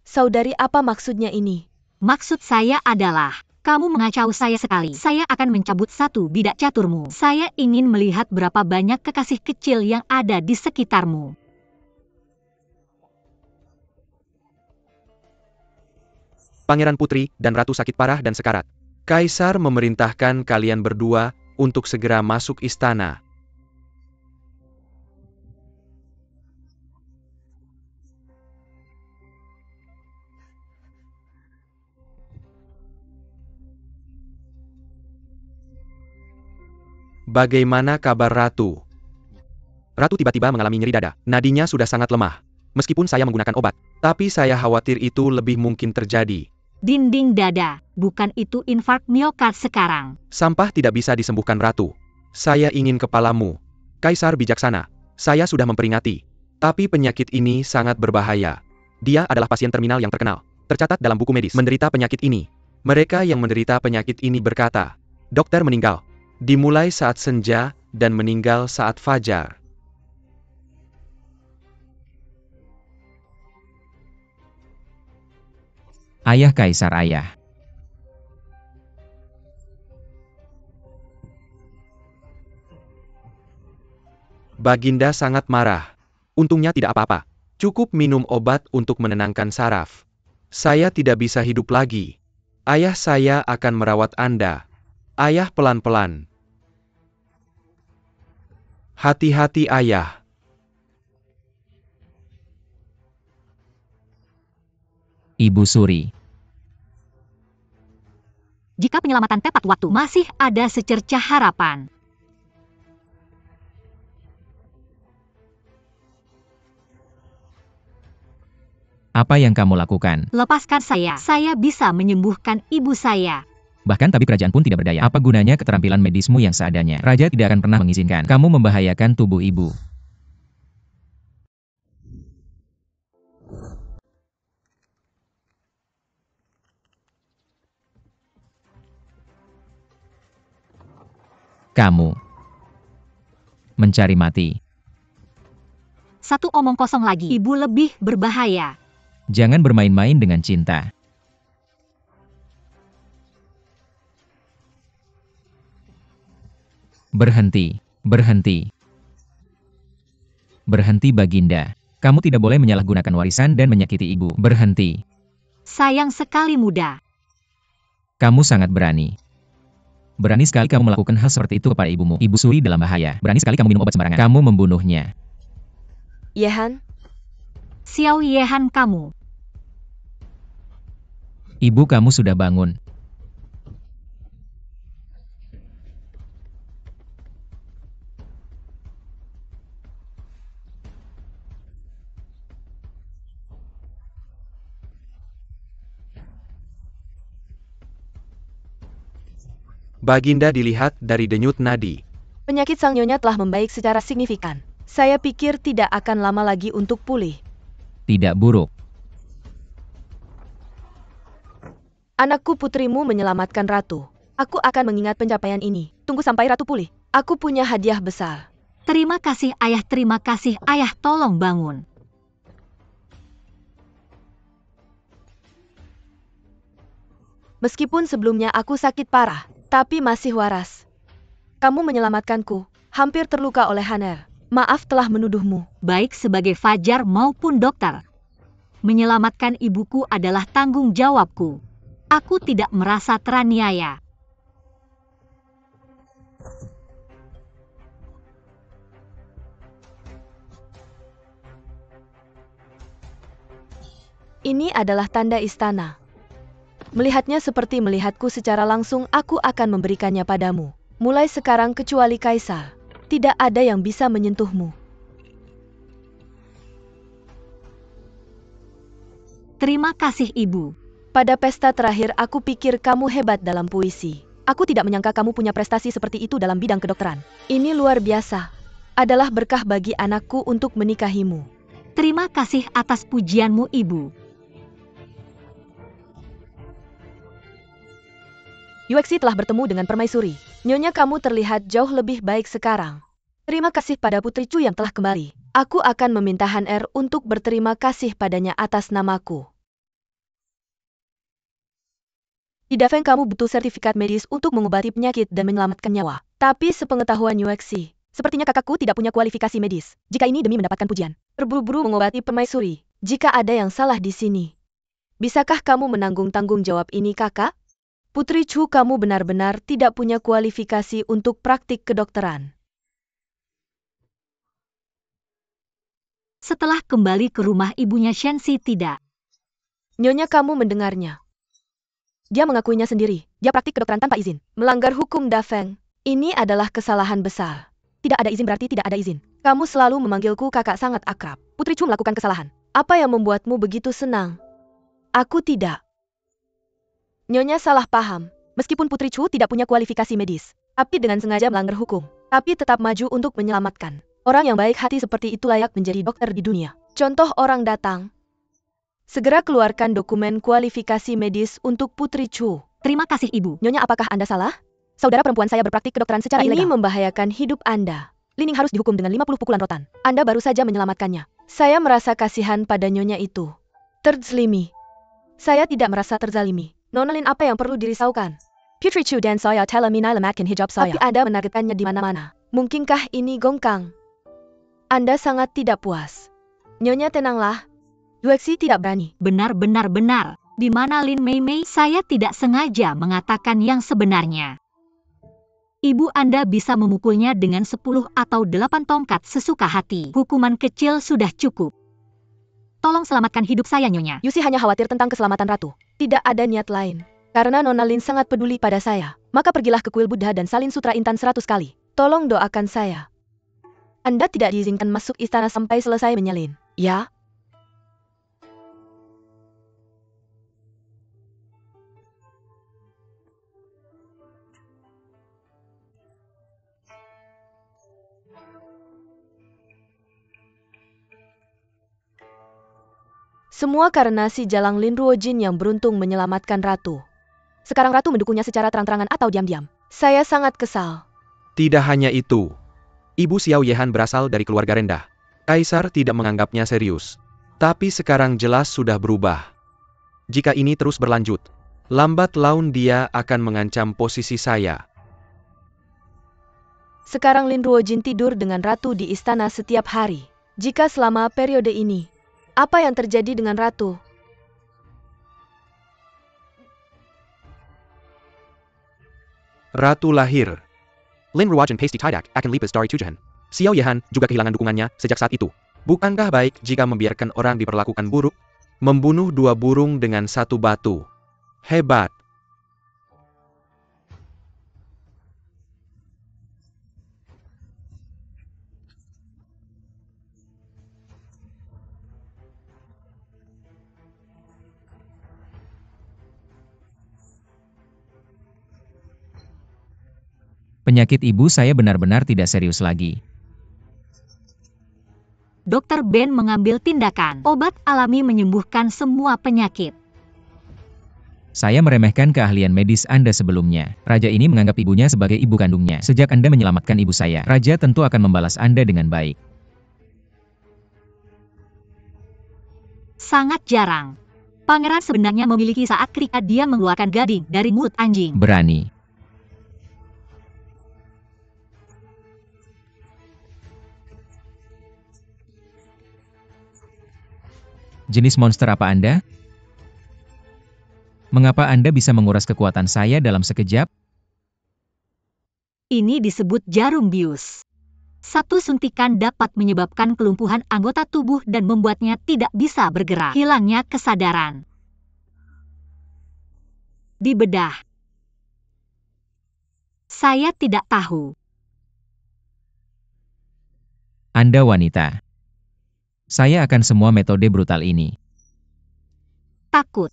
Saudari, apa maksudnya ini? Maksud saya adalah, kamu mengacau saya sekali. Saya akan mencabut satu bidak caturmu. Saya ingin melihat berapa banyak kekasih kecil yang ada di sekitarmu. Pangeran Putri dan Ratu sakit parah dan sekarat. Kaisar memerintahkan kalian berdua untuk segera masuk istana. Bagaimana kabar Ratu? Ratu tiba-tiba mengalami nyeri dada. Nadinya sudah sangat lemah. Meskipun saya menggunakan obat, tapi saya khawatir itu lebih mungkin terjadi. Dinding dada, bukan itu infark miokard sekarang. Sampah tidak bisa disembuhkan Ratu. Saya ingin kepalamu. Kaisar bijaksana. Saya sudah memperingati. Tapi penyakit ini sangat berbahaya. Dia adalah pasien terminal yang terkenal. Tercatat dalam buku medis menderita penyakit ini. Mereka yang menderita penyakit ini berkata, dokter meninggal. Dimulai saat senja dan meninggal saat fajar. Ayah Kaisar ayah. Baginda sangat marah. Untungnya tidak apa-apa. Cukup minum obat untuk menenangkan saraf. Saya tidak bisa hidup lagi. Ayah saya akan merawat Anda. Ayah pelan-pelan. Hati-hati ayah. Ibu Suri. Jika penyelamatan tepat waktu masih ada secercah harapan. Apa yang kamu lakukan? Lepaskan saya bisa menyembuhkan ibu saya. Bahkan tabib kerajaan pun tidak berdaya. Apa gunanya keterampilan medismu yang seadanya? Raja tidak akan pernah mengizinkan kamu membahayakan tubuh ibu. Kamu mencari mati. Satu omong kosong lagi, ibu lebih berbahaya. Jangan bermain-main dengan cinta. Berhenti, berhenti. Berhenti Baginda. Kamu tidak boleh menyalahgunakan warisan dan menyakiti ibu. Berhenti. Sayang sekali muda. Kamu sangat berani. Berani sekali kamu melakukan hal seperti itu kepada ibumu. Ibu Suri dalam bahaya. Berani sekali kamu minum obat sembarangan. Kamu membunuhnya. Yehan, Xiao Yehan kamu. Ibu kamu sudah bangun. Baginda dilihat dari denyut nadi. penyakit sang nyonya telah membaik secara signifikan. Saya pikir tidak akan lama lagi untuk pulih. Tidak buruk. Anakku putrimu menyelamatkan Ratu. Aku akan mengingat pencapaian ini. Tunggu sampai Ratu pulih. Aku punya hadiah besar. Terima kasih ayah, tolong bangun. Meskipun sebelumnya aku sakit parah, tapi masih waras. Kamu menyelamatkanku, hampir terluka oleh Haner. Maaf telah menuduhmu. Baik sebagai fajar maupun dokter. Menyelamatkan ibuku adalah tanggung jawabku. Aku tidak merasa teraniaya. Ini adalah tanda istana. Melihatnya seperti melihatku secara langsung, aku akan memberikannya padamu. Mulai sekarang kecuali Kaisar, tidak ada yang bisa menyentuhmu. Terima kasih ibu. Pada pesta terakhir aku pikir kamu hebat dalam puisi. Aku tidak menyangka kamu punya prestasi seperti itu dalam bidang kedokteran. Ini luar biasa. Adalah berkah bagi anakku untuk menikahimu. Terima kasih atas pujianmu ibu. Yuexi telah bertemu dengan permaisuri. Nyonya kamu terlihat jauh lebih baik sekarang. Terima kasih pada Putri Chu yang telah kembali. Aku akan meminta Han Er untuk berterima kasih padanya atas namaku. Di Dafeng kamu butuh sertifikat medis untuk mengobati penyakit dan menyelamatkan nyawa. Tapi sepengetahuan Yuexi, sepertinya kakakku tidak punya kualifikasi medis. Jika ini demi mendapatkan pujian, terburu-buru mengobati permaisuri. Jika ada yang salah di sini, Bisakah kamu menanggung tanggung jawab ini, kakak? Putri Chu, kamu benar-benar tidak punya kualifikasi untuk praktik kedokteran. Setelah kembali ke rumah ibunya, Shenxi tidak. Nyonya, kamu mendengarnya. Dia mengakuinya sendiri. Dia praktik kedokteran tanpa izin. Melanggar hukum Dafeng. Ini adalah kesalahan besar. Tidak ada izin berarti tidak ada izin. Kamu selalu memanggilku kakak, sangat akrab. Putri Chu melakukan kesalahan. Apa yang membuatmu begitu senang? Aku tidak. Nyonya salah paham. Meskipun Putri Chu tidak punya kualifikasi medis, tapi dengan sengaja melanggar hukum, tapi tetap maju untuk menyelamatkan. Orang yang baik hati seperti itu layak menjadi dokter di dunia. Contoh orang datang. Segera keluarkan dokumen kualifikasi medis untuk Putri Chu. Terima kasih, Ibu. Nyonya, apakah Anda salah? Saudara perempuan saya berpraktik kedokteran secara ilegal. Ini membahayakan hidup Anda. Lining harus dihukum dengan 50 pukulan rotan. Anda baru saja menyelamatkannya. Saya merasa kasihan pada nyonya itu. Terzalimi. Saya tidak merasa terzalimi. Nonalin, apa yang perlu dirisaukan? Putri Chu dan saya telah menyelamatkan hijab saya. Tapi Anda menargetkannya di mana-mana. Mungkinkah ini gongkang? Anda sangat tidak puas. Nyonya, tenanglah. Yuexi tidak berani. Benar. Di mana Lin Mei Mei? Saya tidak sengaja mengatakan yang sebenarnya. Ibu Anda bisa memukulnya dengan 10 atau 8 tongkat sesuka hati. Hukuman kecil sudah cukup. Tolong selamatkan hidup saya, Nyonya. Yusi hanya khawatir tentang keselamatan ratu. Tidak ada niat lain. Karena Nona Lin sangat peduli pada saya, maka pergilah ke kuil Buddha dan salin sutra intan 100 kali. Tolong doakan saya. Anda tidak diizinkan masuk istana sampai selesai menyalin, ya? Semua karena si Jalang Lin Ruojin yang beruntung menyelamatkan ratu. Sekarang ratu mendukungnya secara terang-terangan atau diam-diam. Saya sangat kesal. Tidak hanya itu. Ibu Xiao Yehan berasal dari keluarga rendah. Kaisar tidak menganggapnya serius. Tapi sekarang jelas sudah berubah. Jika ini terus berlanjut, lambat laun dia akan mengancam posisi saya. Sekarang Lin Ruojin tidur dengan ratu di istana setiap hari. Jika selama periode ini, apa yang terjadi dengan ratu? Ratu lahir. Lin Ruojin pasti tidak akan lepas dari tujuan. Xiao Yehan juga kehilangan dukungannya sejak saat itu. Bukankah baik jika membiarkan orang diperlakukan buruk? Membunuh 2 burung dengan 1 batu. Hebat. Penyakit ibu saya benar-benar tidak serius lagi. Dokter Ben mengambil tindakan. Obat alami menyembuhkan semua penyakit. Saya meremehkan keahlian medis Anda sebelumnya. Raja ini menganggap ibunya sebagai ibu kandungnya. Sejak Anda menyelamatkan ibu saya, Raja tentu akan membalas Anda dengan baik. Sangat jarang. Pangeran sebenarnya memiliki saat ketika dia mengeluarkan gading dari mulut anjing. Berani. Jenis monster apa Anda? Mengapa Anda bisa menguras kekuatan saya dalam sekejap? Ini disebut jarum bius. 1 suntikan dapat menyebabkan kelumpuhan anggota tubuh dan membuatnya tidak bisa bergerak. Hilangnya kesadaran. Dibedah. Saya tidak tahu. Anda wanita. Saya akan semua metode brutal ini. Takut.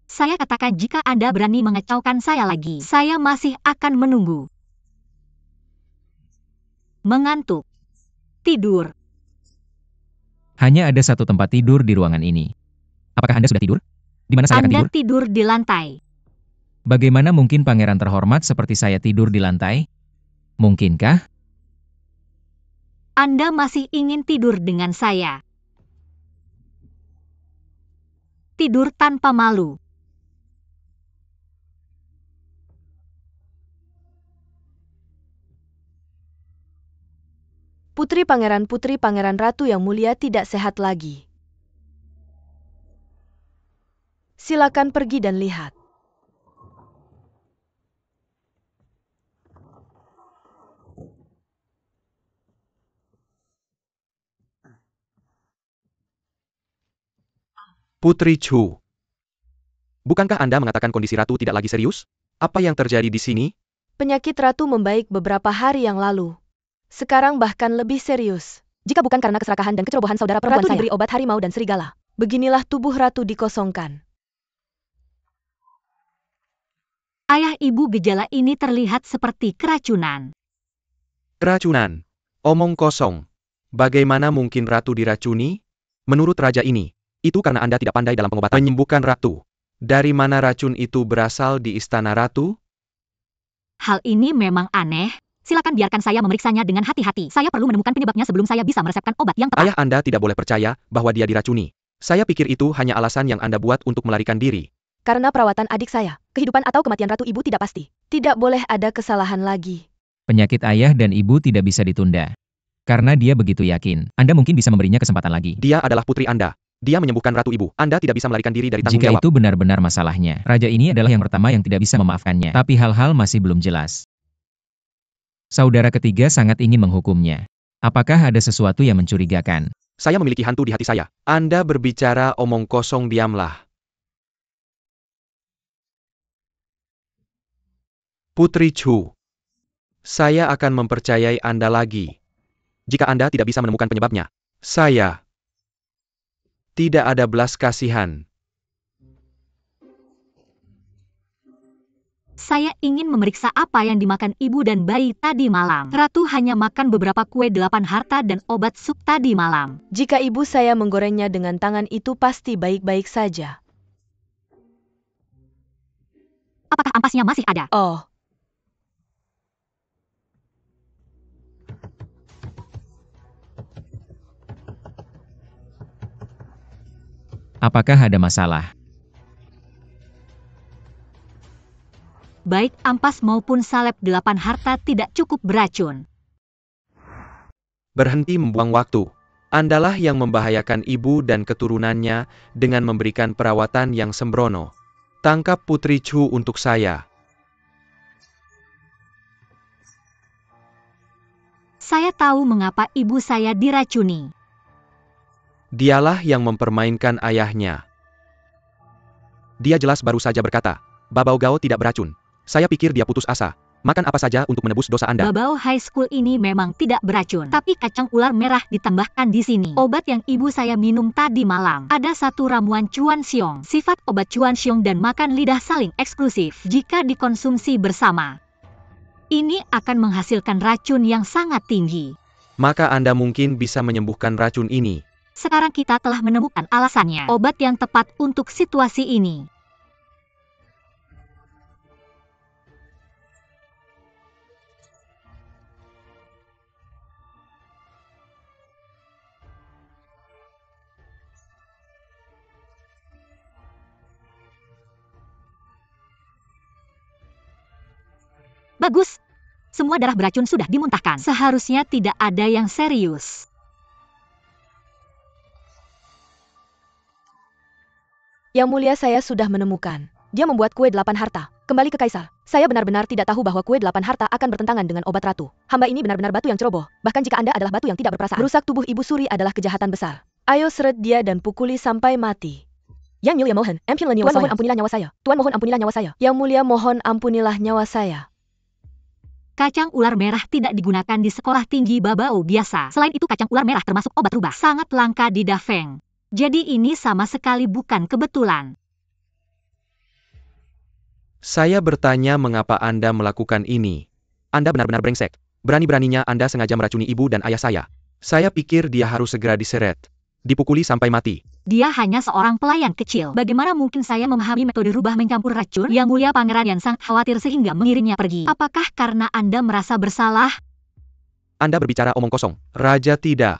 Saya katakan jika Anda berani mengacaukan saya lagi, saya masih akan menunggu. Mengantuk. Tidur. Hanya ada 1 tempat tidur di ruangan ini. Apakah Anda sudah tidur? Di mana saya akan Anda tidur? tidur di lantai. Bagaimana mungkin pangeran terhormat seperti saya tidur di lantai? Mungkinkah? Anda masih ingin tidur dengan saya. Tidur tanpa malu. Putri Pangeran Ratu yang mulia tidak sehat lagi. Silakan pergi dan lihat. Putri Chu. Bukankah Anda mengatakan kondisi Ratu tidak lagi serius? Apa yang terjadi di sini? Penyakit Ratu membaik beberapa hari yang lalu. Sekarang bahkan lebih serius. Jika bukan karena keserakahan dan kecerobohan saudara perempuan Ratu diberi obat harimau dan serigala. Beginilah tubuh Ratu dikosongkan. Ayah ibu, gejala ini terlihat seperti keracunan. Keracunan. Omong kosong. Bagaimana mungkin Ratu diracuni? Menurut raja ini, itu karena Anda tidak pandai dalam pengobatan. Menyembuhkan Ratu. Dari mana racun itu berasal di istana Ratu? Hal ini memang aneh. Silakan biarkan saya memeriksanya dengan hati-hati. Saya perlu menemukan penyebabnya sebelum saya bisa meresepkan obat yang tepat. Ayah Anda tidak boleh percaya bahwa dia diracuni. Saya pikir itu hanya alasan yang Anda buat untuk melarikan diri. Karena perawatan adik saya, kehidupan atau kematian Ratu Ibu tidak pasti. Tidak boleh ada kesalahan lagi. Penyakit ayah dan ibu tidak bisa ditunda. Karena dia begitu yakin, Anda mungkin bisa memberinya kesempatan lagi. Dia adalah putri Anda. Dia menyembuhkan Ratu Ibu. Anda tidak bisa melarikan diri dari tanggung Jika jawab. itu benar-benar masalahnya, raja ini adalah yang pertama yang tidak bisa memaafkannya. Tapi hal-hal masih belum jelas. Saudara ketiga sangat ingin menghukumnya. Apakah ada sesuatu yang mencurigakan? Saya memiliki hantu di hati saya. Anda berbicara omong kosong, diamlah. Putri Chu. Saya akan mempercayai Anda lagi. Jika Anda tidak bisa menemukan penyebabnya, saya tidak ada belas kasihan. Saya ingin memeriksa apa yang dimakan ibu dan bayi tadi malam. Ratu hanya makan beberapa kue 8 harta dan obat sup tadi malam. Jika ibu saya menggorengnya dengan tangan itu pasti baik-baik saja. Apakah ampasnya masih ada? Oh, Apakah ada masalah? Baik ampas maupun salep 8 harta tidak cukup beracun. Berhenti membuang waktu. Andalah yang membahayakan ibu dan keturunannya dengan memberikan perawatan yang sembrono. Tangkap Putri Chu untuk saya. Saya tahu mengapa ibu saya diracuni. Dialah yang mempermainkan ayahnya. Dia jelas baru saja berkata, Babao Gao tidak beracun. Saya pikir dia putus asa. Makan apa saja untuk menebus dosa Anda. Babao High School ini memang tidak beracun. Tapi kacang ular merah ditambahkan di sini. Obat yang ibu saya minum tadi malam. Ada satu ramuan Chuan Xiong. Sifat obat Chuan Xiong dan makan lidah saling eksklusif. Jika dikonsumsi bersama, ini akan menghasilkan racun yang sangat tinggi. Maka Anda mungkin bisa menyembuhkan racun ini. Sekarang kita telah menemukan alasannya. Obat yang tepat untuk situasi ini. Bagus. Semua darah beracun sudah dimuntahkan. Seharusnya tidak ada yang serius. Yang mulia, saya sudah menemukan. Dia membuat kue 8 harta. Kembali ke Kaisar. Saya benar-benar tidak tahu bahwa kue 8 harta akan bertentangan dengan obat Ratu. Hamba ini benar-benar batu yang ceroboh. Bahkan jika Anda adalah batu yang tidak berperasaan. Merusak tubuh Ibu Suri adalah kejahatan besar. Ayo seret dia dan pukuli sampai mati. Yang mulia mohon, Tuan mohon ampunilah nyawa saya. Tuan mohon ampunilah nyawa saya. Yang mulia mohon ampunilah nyawa saya. Kacang ular merah tidak digunakan di sekolah tinggi Babao biasa. Selain itu kacang ular merah termasuk obat rubah. Sangat langka di Dafeng. Jadi ini sama sekali bukan kebetulan. Saya bertanya mengapa Anda melakukan ini. Anda benar-benar brengsek. Berani-beraninya Anda sengaja meracuni ibu dan ayah saya. Saya pikir dia harus segera diseret. Dipukuli sampai mati. Dia hanya seorang pelayan kecil. Bagaimana mungkin saya memahami metode rubah mencampur racun? Yang mulia pangeran yang sangat khawatir sehingga mengirimnya pergi. Apakah karena Anda merasa bersalah? Anda berbicara omong kosong. Raja tidak.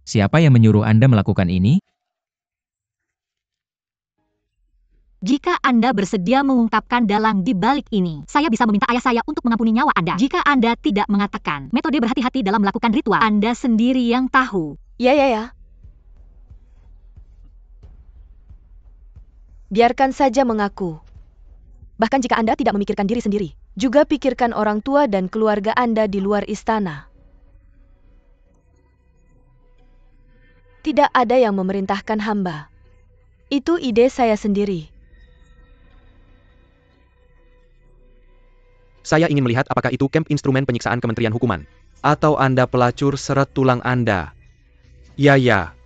Siapa yang menyuruh Anda melakukan ini? Jika Anda bersedia mengungkapkan dalang di balik ini, saya bisa meminta ayah saya untuk mengampuni nyawa Anda. Jika Anda tidak mengatakan, metode berhati-hati dalam melakukan ritual, Anda sendiri yang tahu. Ya. Biarkan saja mengaku. Bahkan jika Anda tidak memikirkan diri sendiri, juga pikirkan orang tua dan keluarga Anda di luar istana. Tidak ada yang memerintahkan hamba. Itu ide saya sendiri. Saya ingin melihat apakah itu camp instrumen penyiksaan Kementerian Hukuman. Atau Anda pelacur seret tulang Anda. Ya.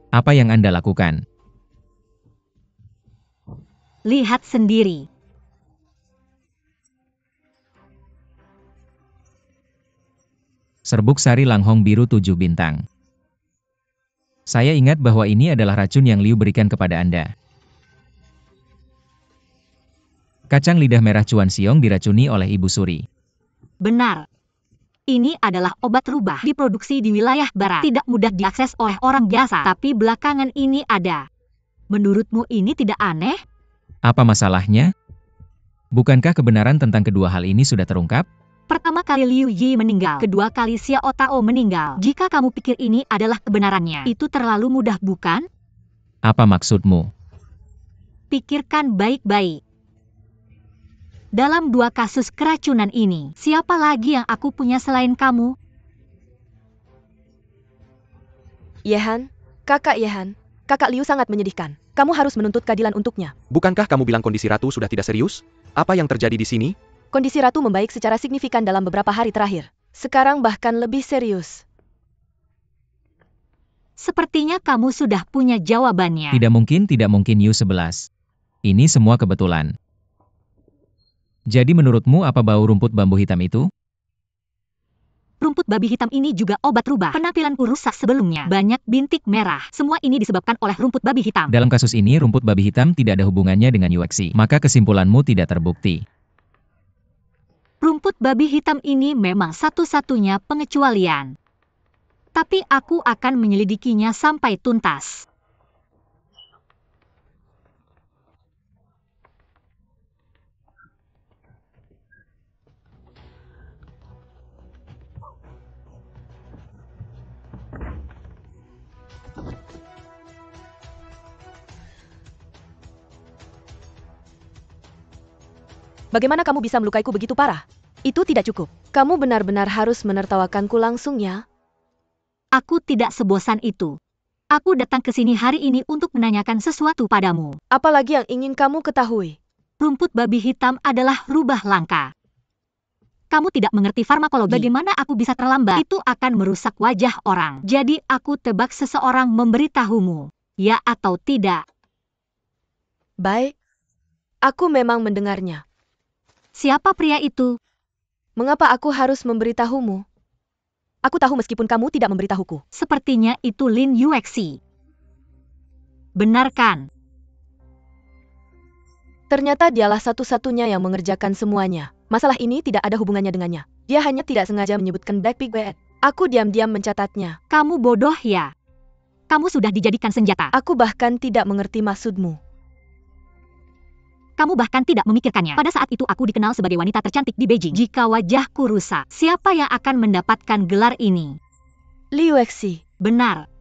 Apa yang Anda lakukan? Lihat sendiri. Serbuk sari langhong biru 7 bintang. Saya ingat bahwa ini adalah racun yang Liu berikan kepada Anda. Kacang lidah merah Cuan Siong diracuni oleh Ibu Suri. Benar. Ini adalah obat rubah diproduksi di wilayah barat. Tidak mudah diakses oleh orang biasa, tapi belakangan ini ada. Menurutmu ini tidak aneh? Apa masalahnya? Bukankah kebenaran tentang kedua hal ini sudah terungkap? Pertama kali Liu Yi meninggal, kedua kali Xiao Tao meninggal. Jika kamu pikir ini adalah kebenarannya, itu terlalu mudah bukan? Apa maksudmu? Pikirkan baik-baik. Dalam dua kasus keracunan ini, siapa lagi yang aku punya selain kamu? Yehan, kakak Yehan, kakak Liu sangat menyedihkan. Kamu harus menuntut keadilan untuknya. Bukankah kamu bilang kondisi Ratu sudah tidak serius? Apa yang terjadi di sini? Kondisi Ratu membaik secara signifikan dalam beberapa hari terakhir. Sekarang bahkan lebih serius. Sepertinya kamu sudah punya jawabannya. Tidak mungkin Yu 11. Ini semua kebetulan. Jadi menurutmu apa bau rumput bambu hitam itu? Rumput babi hitam ini juga obat rubah. Penampilanku rusak sebelumnya. Banyak bintik merah. Semua ini disebabkan oleh rumput babi hitam. Dalam kasus ini rumput babi hitam tidak ada hubungannya dengan Yuexi. Maka kesimpulanmu tidak terbukti. Rumput babi hitam ini memang satu-satunya pengecualian. Tapi aku akan menyelidikinya sampai tuntas. Bagaimana kamu bisa melukaiku begitu parah? Itu tidak cukup. Kamu benar-benar harus menertawakanku langsung ya. Aku tidak sebosan itu. Aku datang ke sini hari ini untuk menanyakan sesuatu padamu. Apalagi yang ingin kamu ketahui? Rumput babi hitam adalah rubah langka. Kamu tidak mengerti farmakologi. Bagaimana aku bisa terlambat? Itu akan merusak wajah orang. Jadi aku tebak seseorang memberitahumu. Ya atau tidak? Baik. Aku memang mendengarnya. Siapa pria itu? Mengapa aku harus memberitahumu? Aku tahu meskipun kamu tidak memberitahuku. Sepertinya itu Lin Yuexi. Benar kan? Ternyata dialah satu-satunya yang mengerjakan semuanya. Masalah ini tidak ada hubungannya dengannya. Dia hanya tidak sengaja menyebutkan Black Piglet. Aku diam-diam mencatatnya. Kamu bodoh ya? Kamu sudah dijadikan senjata. Aku bahkan tidak mengerti maksudmu. Kamu bahkan tidak memikirkannya. Pada saat itu aku dikenal sebagai wanita tercantik di Beijing. Jika wajahku rusak, siapa yang akan mendapatkan gelar ini? Liu Exi. Benar.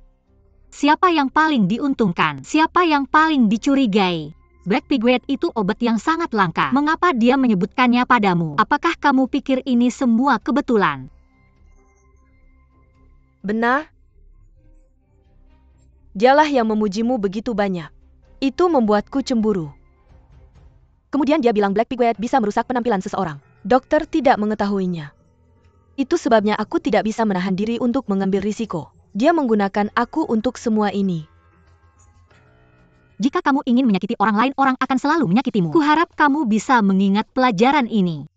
Siapa yang paling diuntungkan? Siapa yang paling dicurigai? Black Piglet itu obat yang sangat langka. Mengapa dia menyebutkannya padamu? Apakah kamu pikir ini semua kebetulan? Benar? Dialah yang memujimu begitu banyak. Itu membuatku cemburu. Kemudian dia bilang Black Piglet bisa merusak penampilan seseorang. Dokter tidak mengetahuinya. Itu sebabnya aku tidak bisa menahan diri untuk mengambil risiko. Dia menggunakan aku untuk semua ini. Jika kamu ingin menyakiti orang lain, orang akan selalu menyakitimu. Kuharap kamu bisa mengingat pelajaran ini.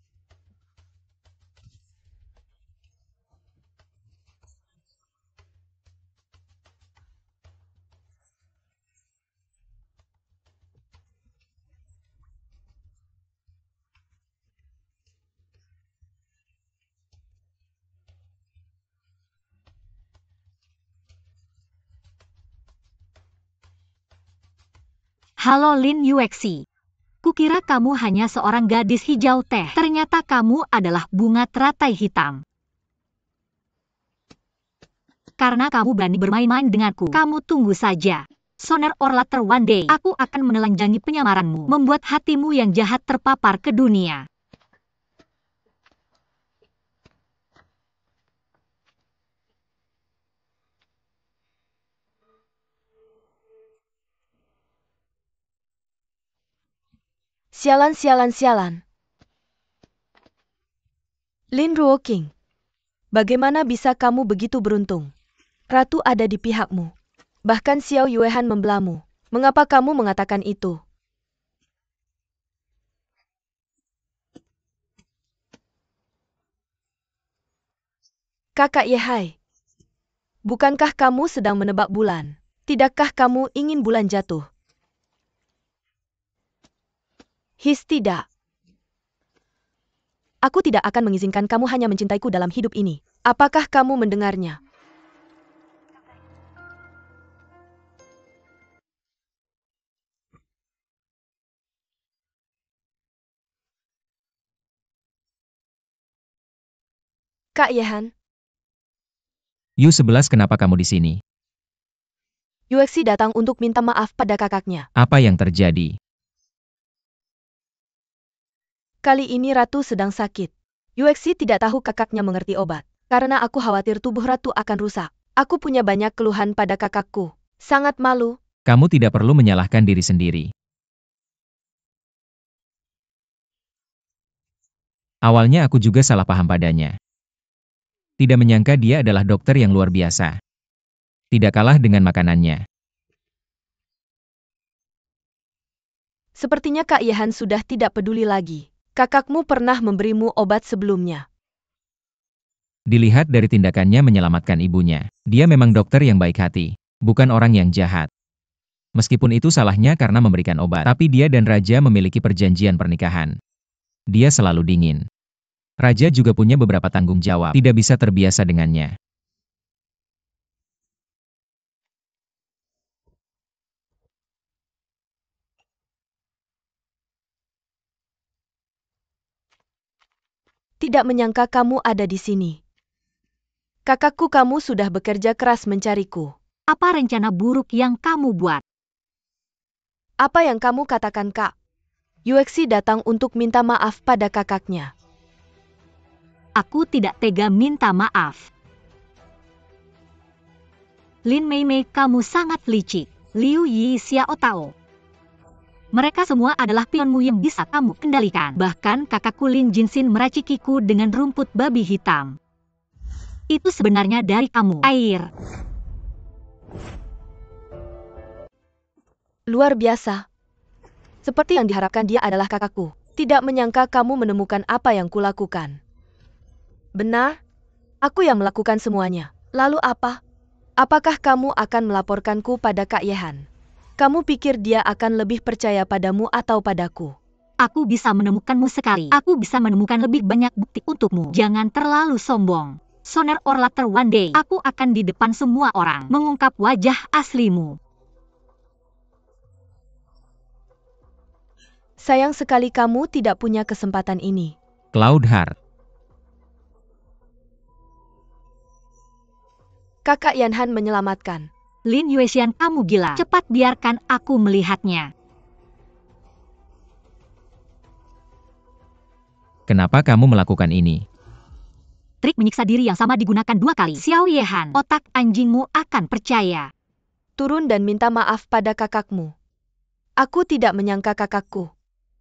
Halo Lin Yuexi. Kukira kamu hanya seorang gadis hijau teh. Ternyata kamu adalah bunga teratai hitam. Karena kamu berani bermain-main denganku, kamu tunggu saja. Soner or later one day, aku akan menelanjangi penyamaranmu, membuat hatimu yang jahat terpapar ke dunia. Sialan, sialan, sialan. Lin Ruoqing, bagaimana bisa kamu begitu beruntung? Ratu ada di pihakmu. Bahkan Xiao Yuehan membelamu. Mengapa kamu mengatakan itu? Kakak Yehai, bukankah kamu sedang menebak bulan? Tidakkah kamu ingin bulan jatuh? Tidak. Aku tidak akan mengizinkan kamu hanya mencintaiku dalam hidup ini. Apakah kamu mendengarnya? Kak Yehan, Yu-11 kenapa kamu di sini? Yuexi datang untuk minta maaf pada kakaknya. Apa yang terjadi? Kali ini Ratu sedang sakit. Yuexi tidak tahu kakaknya mengerti obat. Karena aku khawatir tubuh Ratu akan rusak. Aku punya banyak keluhan pada kakakku. Sangat malu. Kamu tidak perlu menyalahkan diri sendiri. Awalnya aku juga salah paham padanya. Tidak menyangka dia adalah dokter yang luar biasa. Tidak kalah dengan makanannya. Sepertinya Kak Yehan sudah tidak peduli lagi. Kakakmu pernah memberimu obat sebelumnya. Dilihat dari tindakannya menyelamatkan ibunya. Dia memang dokter yang baik hati, bukan orang yang jahat. Meskipun itu salahnya karena memberikan obat, tapi dia dan Raja memiliki perjanjian pernikahan. Dia selalu dingin. Raja juga punya beberapa tanggung jawab, tidak bisa terbiasa dengannya. Tidak menyangka kamu ada di sini. Kakakku, kamu sudah bekerja keras mencariku. Apa rencana buruk yang kamu buat? Apa yang kamu katakan, Kak? Yuexi datang untuk minta maaf pada kakaknya. Aku tidak tega minta maaf. Lin Meimei, kamu sangat licik. Liu Yi, Xiao Tao. Mereka semua adalah pionmu yang bisa kamu kendalikan. Bahkan kakakku Lin Jinxin meracikiku dengan rumput babi hitam. Itu sebenarnya dari kamu. Air. Luar biasa. Seperti yang diharapkan, dia adalah kakakku. Tidak menyangka kamu menemukan apa yang kulakukan. Benar? Aku yang melakukan semuanya. Lalu apa? Apakah kamu akan melaporkanku pada Kak Yehan? Kamu pikir dia akan lebih percaya padamu atau padaku? Aku bisa menemukanmu sekali. Aku bisa menemukan lebih banyak bukti untukmu. Jangan terlalu sombong. Sooner or later one day, aku akan di depan semua orang mengungkap wajah aslimu. Sayang sekali kamu tidak punya kesempatan ini. Cloud Heart. Kakak Yanhan menyelamatkan. Lin Yuexian, kamu gila. Cepat biarkan aku melihatnya. Kenapa kamu melakukan ini? Trik menyiksa diri yang sama digunakan 2 kali. Xiao Yehan, otak anjingmu akan percaya. Turun dan minta maaf pada kakakmu. Aku tidak menyangka kakakku.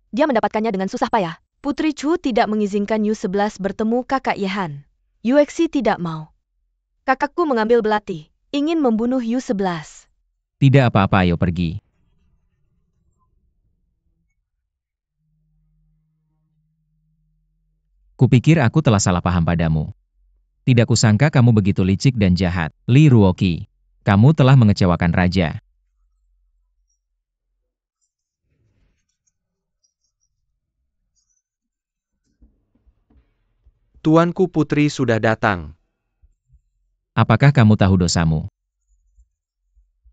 Dia mendapatkannya dengan susah payah. Putri Chu tidak mengizinkan Yu-11 bertemu kakak Yehan. Yuexi tidak mau. Kakakku mengambil belati, ingin membunuh Yu-11. Tidak apa-apa, ayo pergi. Kupikir aku telah salah paham padamu. Tidak kusangka kamu begitu licik dan jahat. Li Ruoqi, kamu telah mengecewakan Raja. Tuanku Putri sudah datang. Apakah kamu tahu dosamu?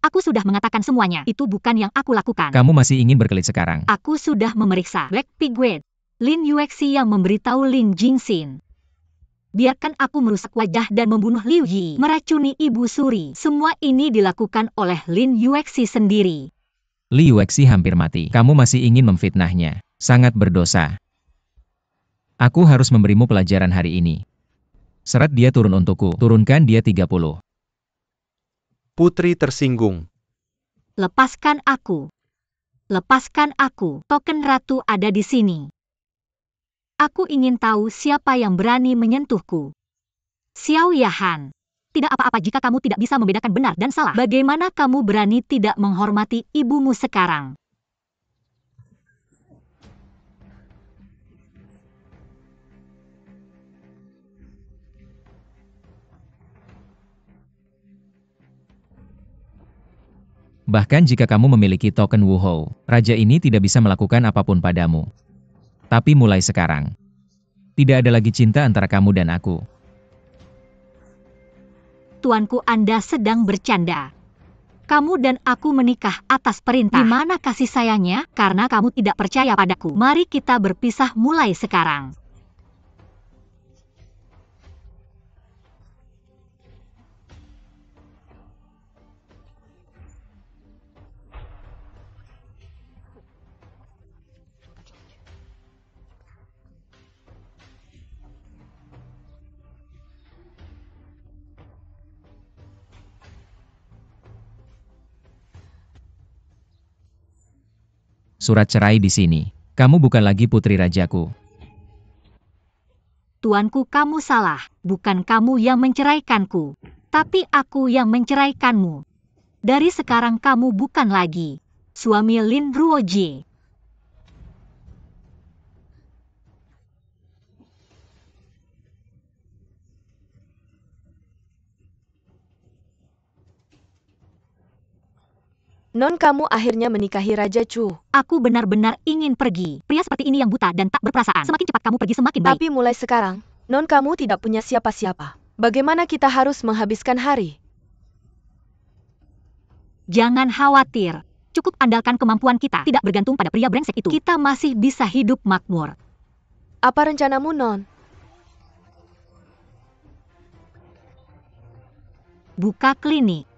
Aku sudah mengatakan semuanya. Itu bukan yang aku lakukan. Kamu masih ingin berkelit sekarang. Aku sudah memeriksa Black Pigwet, Lin Yuexi yang memberitahu Lin Jingxin. Biarkan aku merusak wajah dan membunuh Liu Yi, meracuni Ibu Suri. Semua ini dilakukan oleh Lin Yuexi sendiri. Li Yuexi hampir mati. Kamu masih ingin memfitnahnya. Sangat berdosa. Aku harus memberimu pelajaran hari ini. Serat dia turun untukku. Turunkan dia 30. Putri tersinggung. Lepaskan aku. Lepaskan aku. Token ratu ada di sini. Aku ingin tahu siapa yang berani menyentuhku. Xiao Yahan. Tidak apa-apa jika kamu tidak bisa membedakan benar dan salah. Bagaimana kamu berani tidak menghormati ibumu sekarang? Bahkan jika kamu memiliki token Wuhou, raja ini tidak bisa melakukan apapun padamu. Tapi mulai sekarang, tidak ada lagi cinta antara kamu dan aku. Tuanku, Anda sedang bercanda. Kamu dan aku menikah atas perintah. Di mana kasih sayangnya? Karena kamu tidak percaya padaku. Mari kita berpisah mulai sekarang. Surat cerai di sini. Kamu bukan lagi putri rajaku. Tuanku, kamu salah. Bukan kamu yang menceraikanku. Tapi aku yang menceraikanmu. Dari sekarang kamu bukan lagi suami Lin Ruojie. Non, kamu akhirnya menikahi Raja Chu. Aku benar-benar ingin pergi. Pria seperti ini yang buta dan tak berperasaan. Semakin cepat kamu pergi semakin baik. Tapi mulai sekarang, Non, kamu tidak punya siapa-siapa. Bagaimana kita harus menghabiskan hari? Jangan khawatir. Cukup andalkan kemampuan kita. Tidak bergantung pada pria brengsek itu. Kita masih bisa hidup makmur. Apa rencanamu, Non? Buka klinik.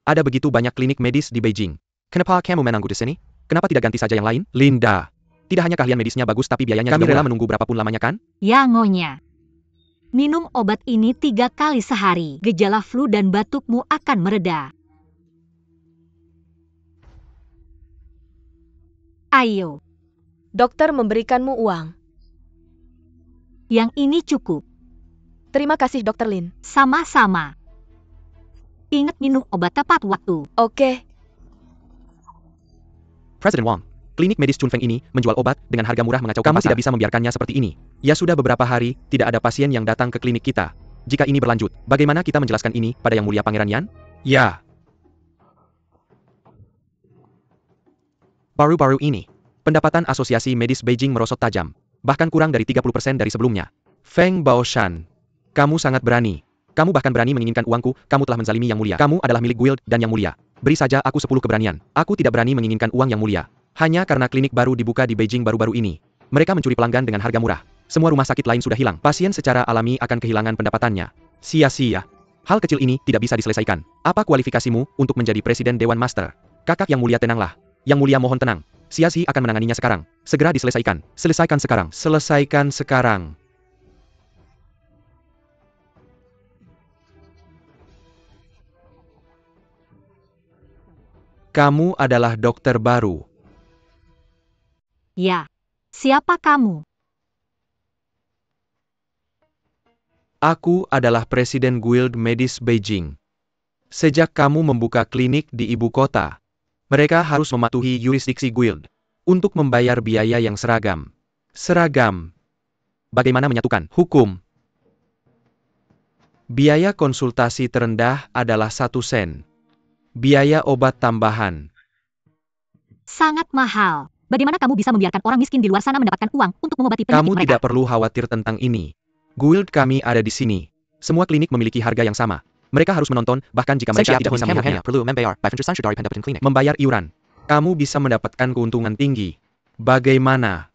Ada begitu banyak klinik medis di Beijing. Kenapa kamu menangguh di sini? Kenapa tidak ganti saja yang lain? Linda. Tidak hanya keahlian medisnya bagus tapi biayanya kami rela menunggu berapapun lamanya kan? Ya ngonya. Minum obat ini 3 kali sehari. Gejala flu dan batukmu akan mereda. Ayo. Dokter memberikanmu uang. Yang ini cukup. Terima kasih, Dokter Lin. Sama-sama. Ingat minum obat tepat waktu. Oke. Presiden Wang. Klinik medis Chunfeng ini menjual obat dengan harga murah mengacaukan. Kamu tidak bisa membiarkannya seperti ini. Ya sudah beberapa hari, tidak ada pasien yang datang ke klinik kita. Jika ini berlanjut, bagaimana kita menjelaskan ini pada Yang Mulia Pangeran Yan? Ya. Baru-baru ini, pendapatan Asosiasi Medis Beijing merosot tajam. Bahkan kurang dari 30% dari sebelumnya. Feng Baoshan. Kamu sangat berani. Kamu bahkan berani menginginkan uangku, kamu telah menzalimi Yang Mulia. Kamu adalah milik guild dan Yang Mulia. Beri saja aku 10 keberanian. Aku tidak berani menginginkan uang Yang Mulia. Hanya karena klinik baru dibuka di Beijing baru-baru ini. Mereka mencuri pelanggan dengan harga murah. Semua rumah sakit lain sudah hilang. Pasien secara alami akan kehilangan pendapatannya. Sia-sia. Hal kecil ini tidak bisa diselesaikan. Apa kualifikasimu untuk menjadi Presiden Dewan Master? Kakak Yang Mulia, tenanglah. Yang Mulia mohon tenang. Sia-sia akan menanganinya sekarang. Segera diselesaikan. Selesaikan sekarang. Selesaikan sekarang. Kamu adalah dokter baru. Ya. Siapa kamu? Aku adalah Presiden Guild Medis Beijing. Sejak kamu membuka klinik di ibu kota, mereka harus mematuhi yurisdiksi Guild untuk membayar biaya yang seragam. Seragam. Bagaimana menyatukan hukum? Biaya konsultasi terendah adalah 1 sen. Biaya obat tambahan. Sangat mahal. Bagaimana kamu bisa membiarkan orang miskin di luar sana mendapatkan uang untuk mengobati penyakit Kamu mereka? tidak perlu khawatir tentang ini. Guild kami ada di sini. Semua klinik memiliki harga yang sama. Mereka harus menonton, bahkan jika mereka tidak bisa melihatnya. Membayar iuran. Kamu bisa mendapatkan keuntungan tinggi. Bagaimana?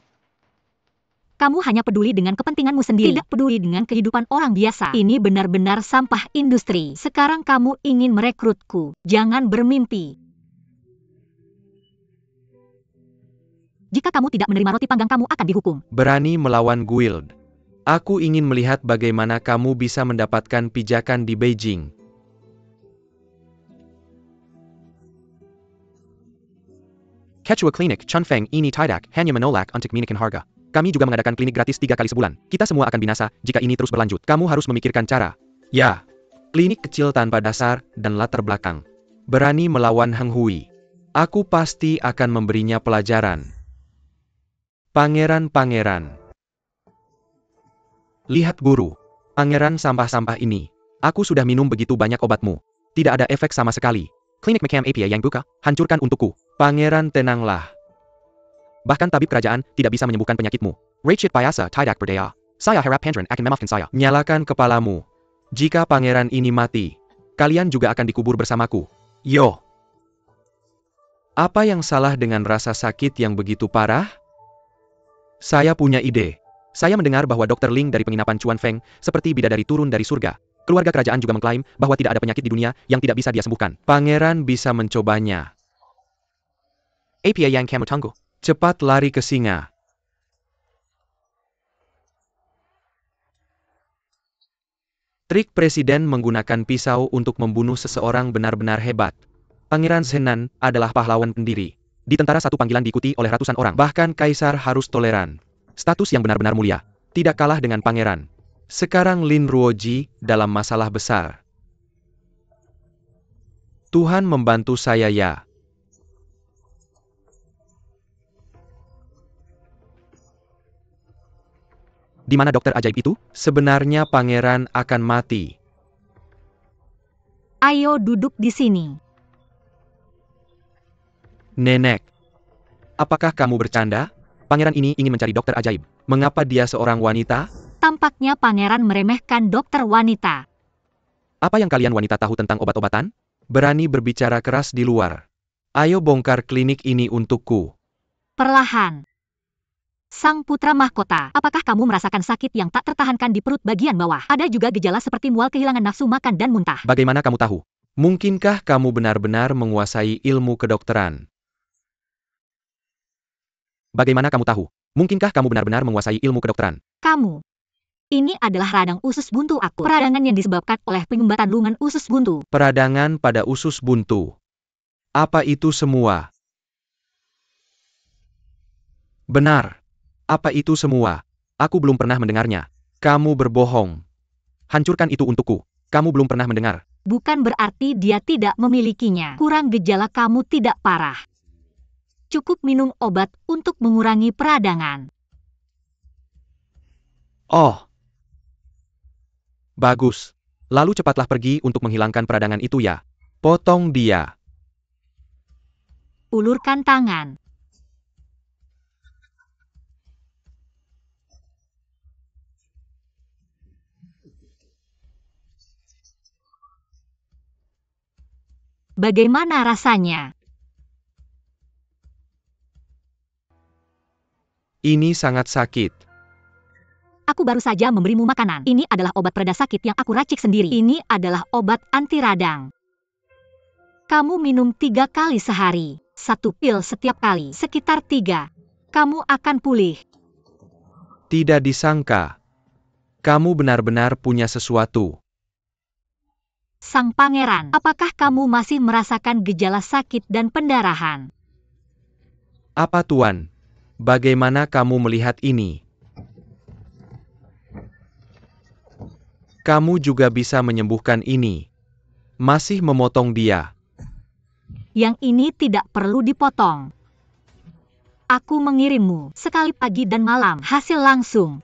Kamu hanya peduli dengan kepentinganmu sendiri, tidak peduli dengan kehidupan orang biasa. Ini benar-benar sampah industri. Sekarang kamu ingin merekrutku. Jangan bermimpi. Jika kamu tidak menerima roti panggang, kamu akan dihukum. Berani melawan Guild. Aku ingin melihat bagaimana kamu bisa mendapatkan pijakan di Beijing. Ketua klinik Chunfeng ini tidak hanya menolak untuk menaikkan harga. Kami juga mengadakan klinik gratis 3 kali sebulan. Kita semua akan binasa jika ini terus berlanjut. Kamu harus memikirkan cara. Ya, klinik kecil tanpa dasar dan latar belakang. Berani melawan Heng Hui. Aku pasti akan memberinya pelajaran. Pangeran-pangeran. Lihat guru. Pangeran sampah-sampah ini. Aku sudah minum begitu banyak obatmu. Tidak ada efek sama sekali. Klinik Macam APA yang buka, hancurkan untukku. Pangeran tenanglah. Bahkan tabib kerajaan tidak bisa menyembuhkan penyakitmu. Rachit Payasa tidak berdaya. Saya harap Pandren akan memaafkan saya. Nyalakan kepalamu. Jika pangeran ini mati, kalian juga akan dikubur bersamaku. Yo. Apa yang salah dengan rasa sakit yang begitu parah? Saya punya ide. Saya mendengar bahwa Dr. Ling dari penginapan Chuan Feng seperti bidadari turun dari surga. Keluarga kerajaan juga mengklaim bahwa tidak ada penyakit di dunia yang tidak bisa dia sembuhkan. Pangeran bisa mencobanya. Apa yang kamu tunggu? Cepat lari ke singa. Trik presiden menggunakan pisau untuk membunuh seseorang benar-benar hebat. Pangeran Zenan adalah pahlawan pendiri. Di tentara satu panggilan diikuti oleh ratusan orang. Bahkan kaisar harus toleran. Status yang benar-benar mulia. Tidak kalah dengan pangeran. Sekarang Lin Ruoji dalam masalah besar. Tuhan membantu saya ya. Di mana dokter ajaib itu? Sebenarnya pangeran akan mati. Ayo duduk di sini. Nenek. Apakah kamu bercanda? Pangeran ini ingin mencari dokter ajaib. Mengapa dia seorang wanita? Tampaknya pangeran meremehkan dokter wanita. Apa yang kalian wanita tahu tentang obat-obatan? Berani berbicara keras di luar. Ayo bongkar klinik ini untukku. Perlahan. Sang putra mahkota, apakah kamu merasakan sakit yang tak tertahankan di perut bagian bawah? Ada juga gejala seperti mual, kehilangan nafsu makan dan muntah. Bagaimana kamu tahu? Mungkinkah kamu benar-benar menguasai ilmu kedokteran? Bagaimana kamu tahu? Mungkinkah kamu benar-benar menguasai ilmu kedokteran? Kamu. Ini adalah radang usus buntu aku. Peradangan yang disebabkan oleh penyumbatan lungan usus buntu. Peradangan pada usus buntu. Apa itu semua? Benar. Apa itu semua? Aku belum pernah mendengarnya. Kamu berbohong. Hancurkan itu untukku. Kamu belum pernah mendengar. Bukan berarti dia tidak memilikinya. Kurang gejala kamu tidak parah. Cukup minum obat untuk mengurangi peradangan. Oh. Bagus. Lalu cepatlah pergi untuk menghilangkan peradangan itu ya. Potong dia. Ulurkan tangan. Bagaimana rasanya? Ini sangat sakit. Aku baru saja memberimu makanan. Ini adalah obat pereda sakit yang aku racik sendiri. Ini adalah obat anti radang. Kamu minum 3 kali sehari. 1 pil setiap kali. Sekitar 3. Kamu akan pulih. Tidak disangka. Kamu benar-benar punya sesuatu. Sang pangeran, apakah kamu masih merasakan gejala sakit dan pendarahan? Apa tuan? Bagaimana kamu melihat ini? Kamu juga bisa menyembuhkan ini. Masih memotong dia. Yang ini tidak perlu dipotong. Aku mengirimmu sekali pagi dan malam, hasil langsung.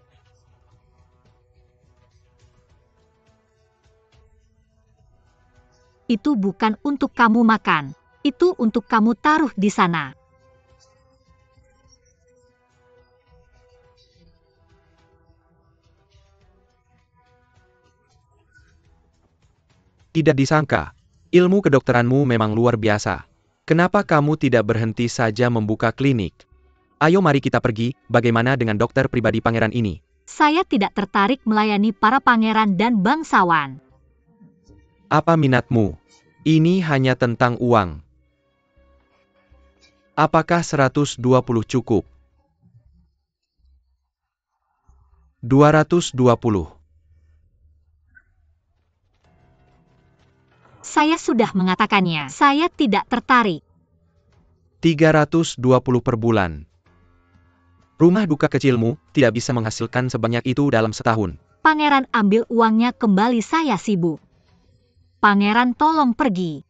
Itu bukan untuk kamu makan. Itu untuk kamu taruh di sana. Tidak disangka. Ilmu kedokteranmu memang luar biasa. Kenapa kamu tidak berhenti saja membuka klinik? Ayo mari kita pergi, bagaimana dengan dokter pribadi pangeran ini? Saya tidak tertarik melayani para pangeran dan bangsawan. Apa minatmu? Ini hanya tentang uang. Apakah 120 cukup? 220. Saya sudah mengatakannya, saya tidak tertarik. 320 per bulan. Rumah duka kecilmu tidak bisa menghasilkan sebanyak itu dalam setahun. Pangeran ambil uangnya kembali, saya sibuk. Pangeran tolong pergi.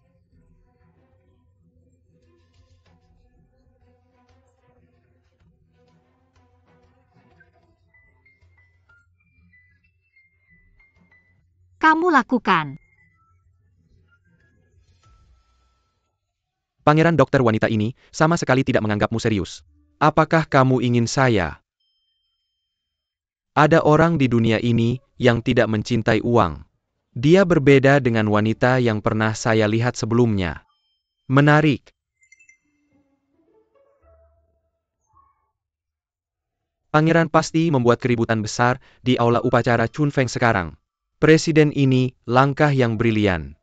Kamu lakukan. Pangeran dokter wanita ini sama sekali tidak menganggapmu serius. Apakah kamu ingin saya? Ada orang di dunia ini yang tidak mencintai uang. Dia berbeda dengan wanita yang pernah saya lihat sebelumnya. Menarik. Pangeran pasti membuat keributan besar di aula upacara Chunfeng sekarang. Presiden ini langkah yang brilian.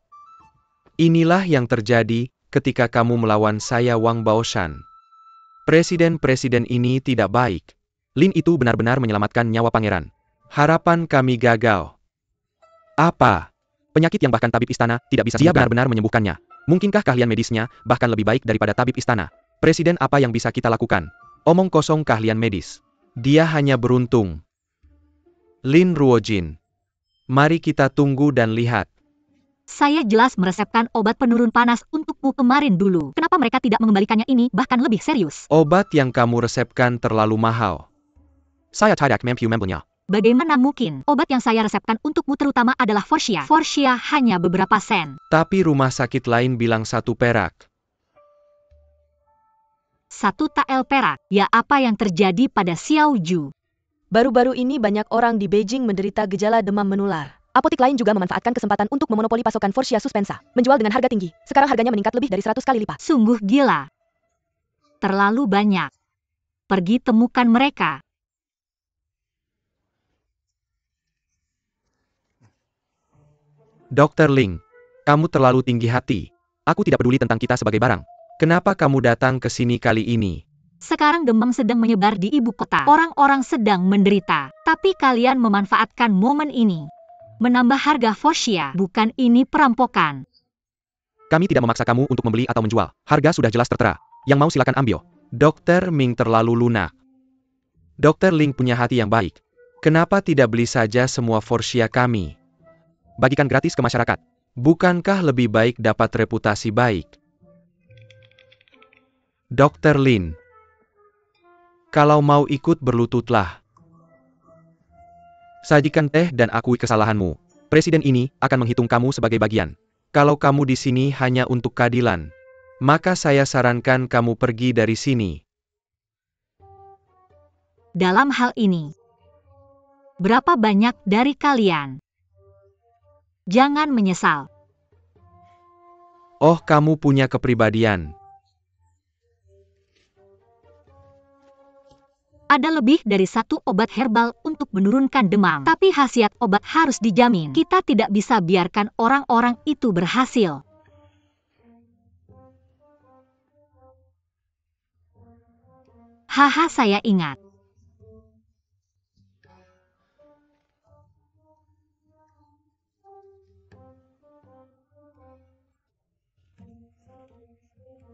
Inilah yang terjadi ketika kamu melawan saya, Wang Baoshan. Presiden-presiden ini tidak baik. Lin itu benar-benar menyelamatkan nyawa pangeran. Harapan kami gagal. Apa? Penyakit yang bahkan tabib istana tidak bisa sembuhkan. Dia benar-benar menyembuhkannya. Mungkinkah keahlian medisnya bahkan lebih baik daripada tabib istana? Presiden, apa yang bisa kita lakukan? Omong kosong keahlian medis. Dia hanya beruntung. Lin Ruojin. Mari kita tunggu dan lihat. Saya jelas meresepkan obat penurun panas untukmu kemarin dulu. Kenapa mereka tidak mengembalikannya ini, bahkan lebih serius? Obat yang kamu resepkan terlalu mahal. Saya tidak mampu membelinya. Bagaimana mungkin? Obat yang saya resepkan untukmu terutama adalah Forsia. Forsia hanya beberapa sen. Tapi rumah sakit lain bilang 1 perak. 1 tael perak. Ya, apa yang terjadi pada Xiaoju? Baru-baru ini banyak orang di Beijing menderita gejala demam menular. Apotik lain juga memanfaatkan kesempatan untuk memonopoli pasokan Forsia Suspensa, menjual dengan harga tinggi. Sekarang harganya meningkat lebih dari 100 kali lipat. Sungguh gila. Terlalu banyak. Pergi temukan mereka. Dr. Ling, kamu terlalu tinggi hati. Aku tidak peduli tentang kita sebagai barang. Kenapa kamu datang ke sini kali ini? Sekarang demam sedang menyebar di ibu kota. Orang-orang sedang menderita. Tapi kalian memanfaatkan momen ini. Menambah harga Forsia, bukan ini perampokan. Kami tidak memaksa kamu untuk membeli atau menjual. Harga sudah jelas tertera. Yang mau silakan ambil. Dr. Ming terlalu lunak. Dr. Ling punya hati yang baik. Kenapa tidak beli saja semua Forsia kami? Bagikan gratis ke masyarakat. Bukankah lebih baik dapat reputasi baik? Dr. Lin. Kalau mau ikut berlututlah. Sajikan teh dan akui kesalahanmu. Presiden ini akan menghitung kamu sebagai bagian. Kalau kamu di sini hanya untuk keadilan, maka saya sarankan kamu pergi dari sini. Dalam hal ini, berapa banyak dari kalian? Jangan menyesal. Oh, kamu punya kepribadian. Ada lebih dari 1 obat herbal untuk menurunkan demam. Tapi khasiat obat harus dijamin. Kita tidak bisa biarkan orang-orang itu berhasil. Haha, saya ingat.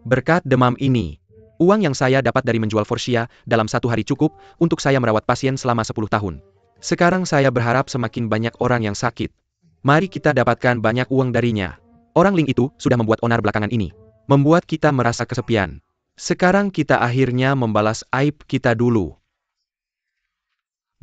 Berkat demam ini, uang yang saya dapat dari menjual Forsia dalam 1 hari cukup untuk saya merawat pasien selama 10 tahun. Sekarang saya berharap semakin banyak orang yang sakit. Mari kita dapatkan banyak uang darinya. Orang Ling itu sudah membuat onar belakangan ini. Membuat kita merasa kesepian. Sekarang kita akhirnya membalas aib kita dulu.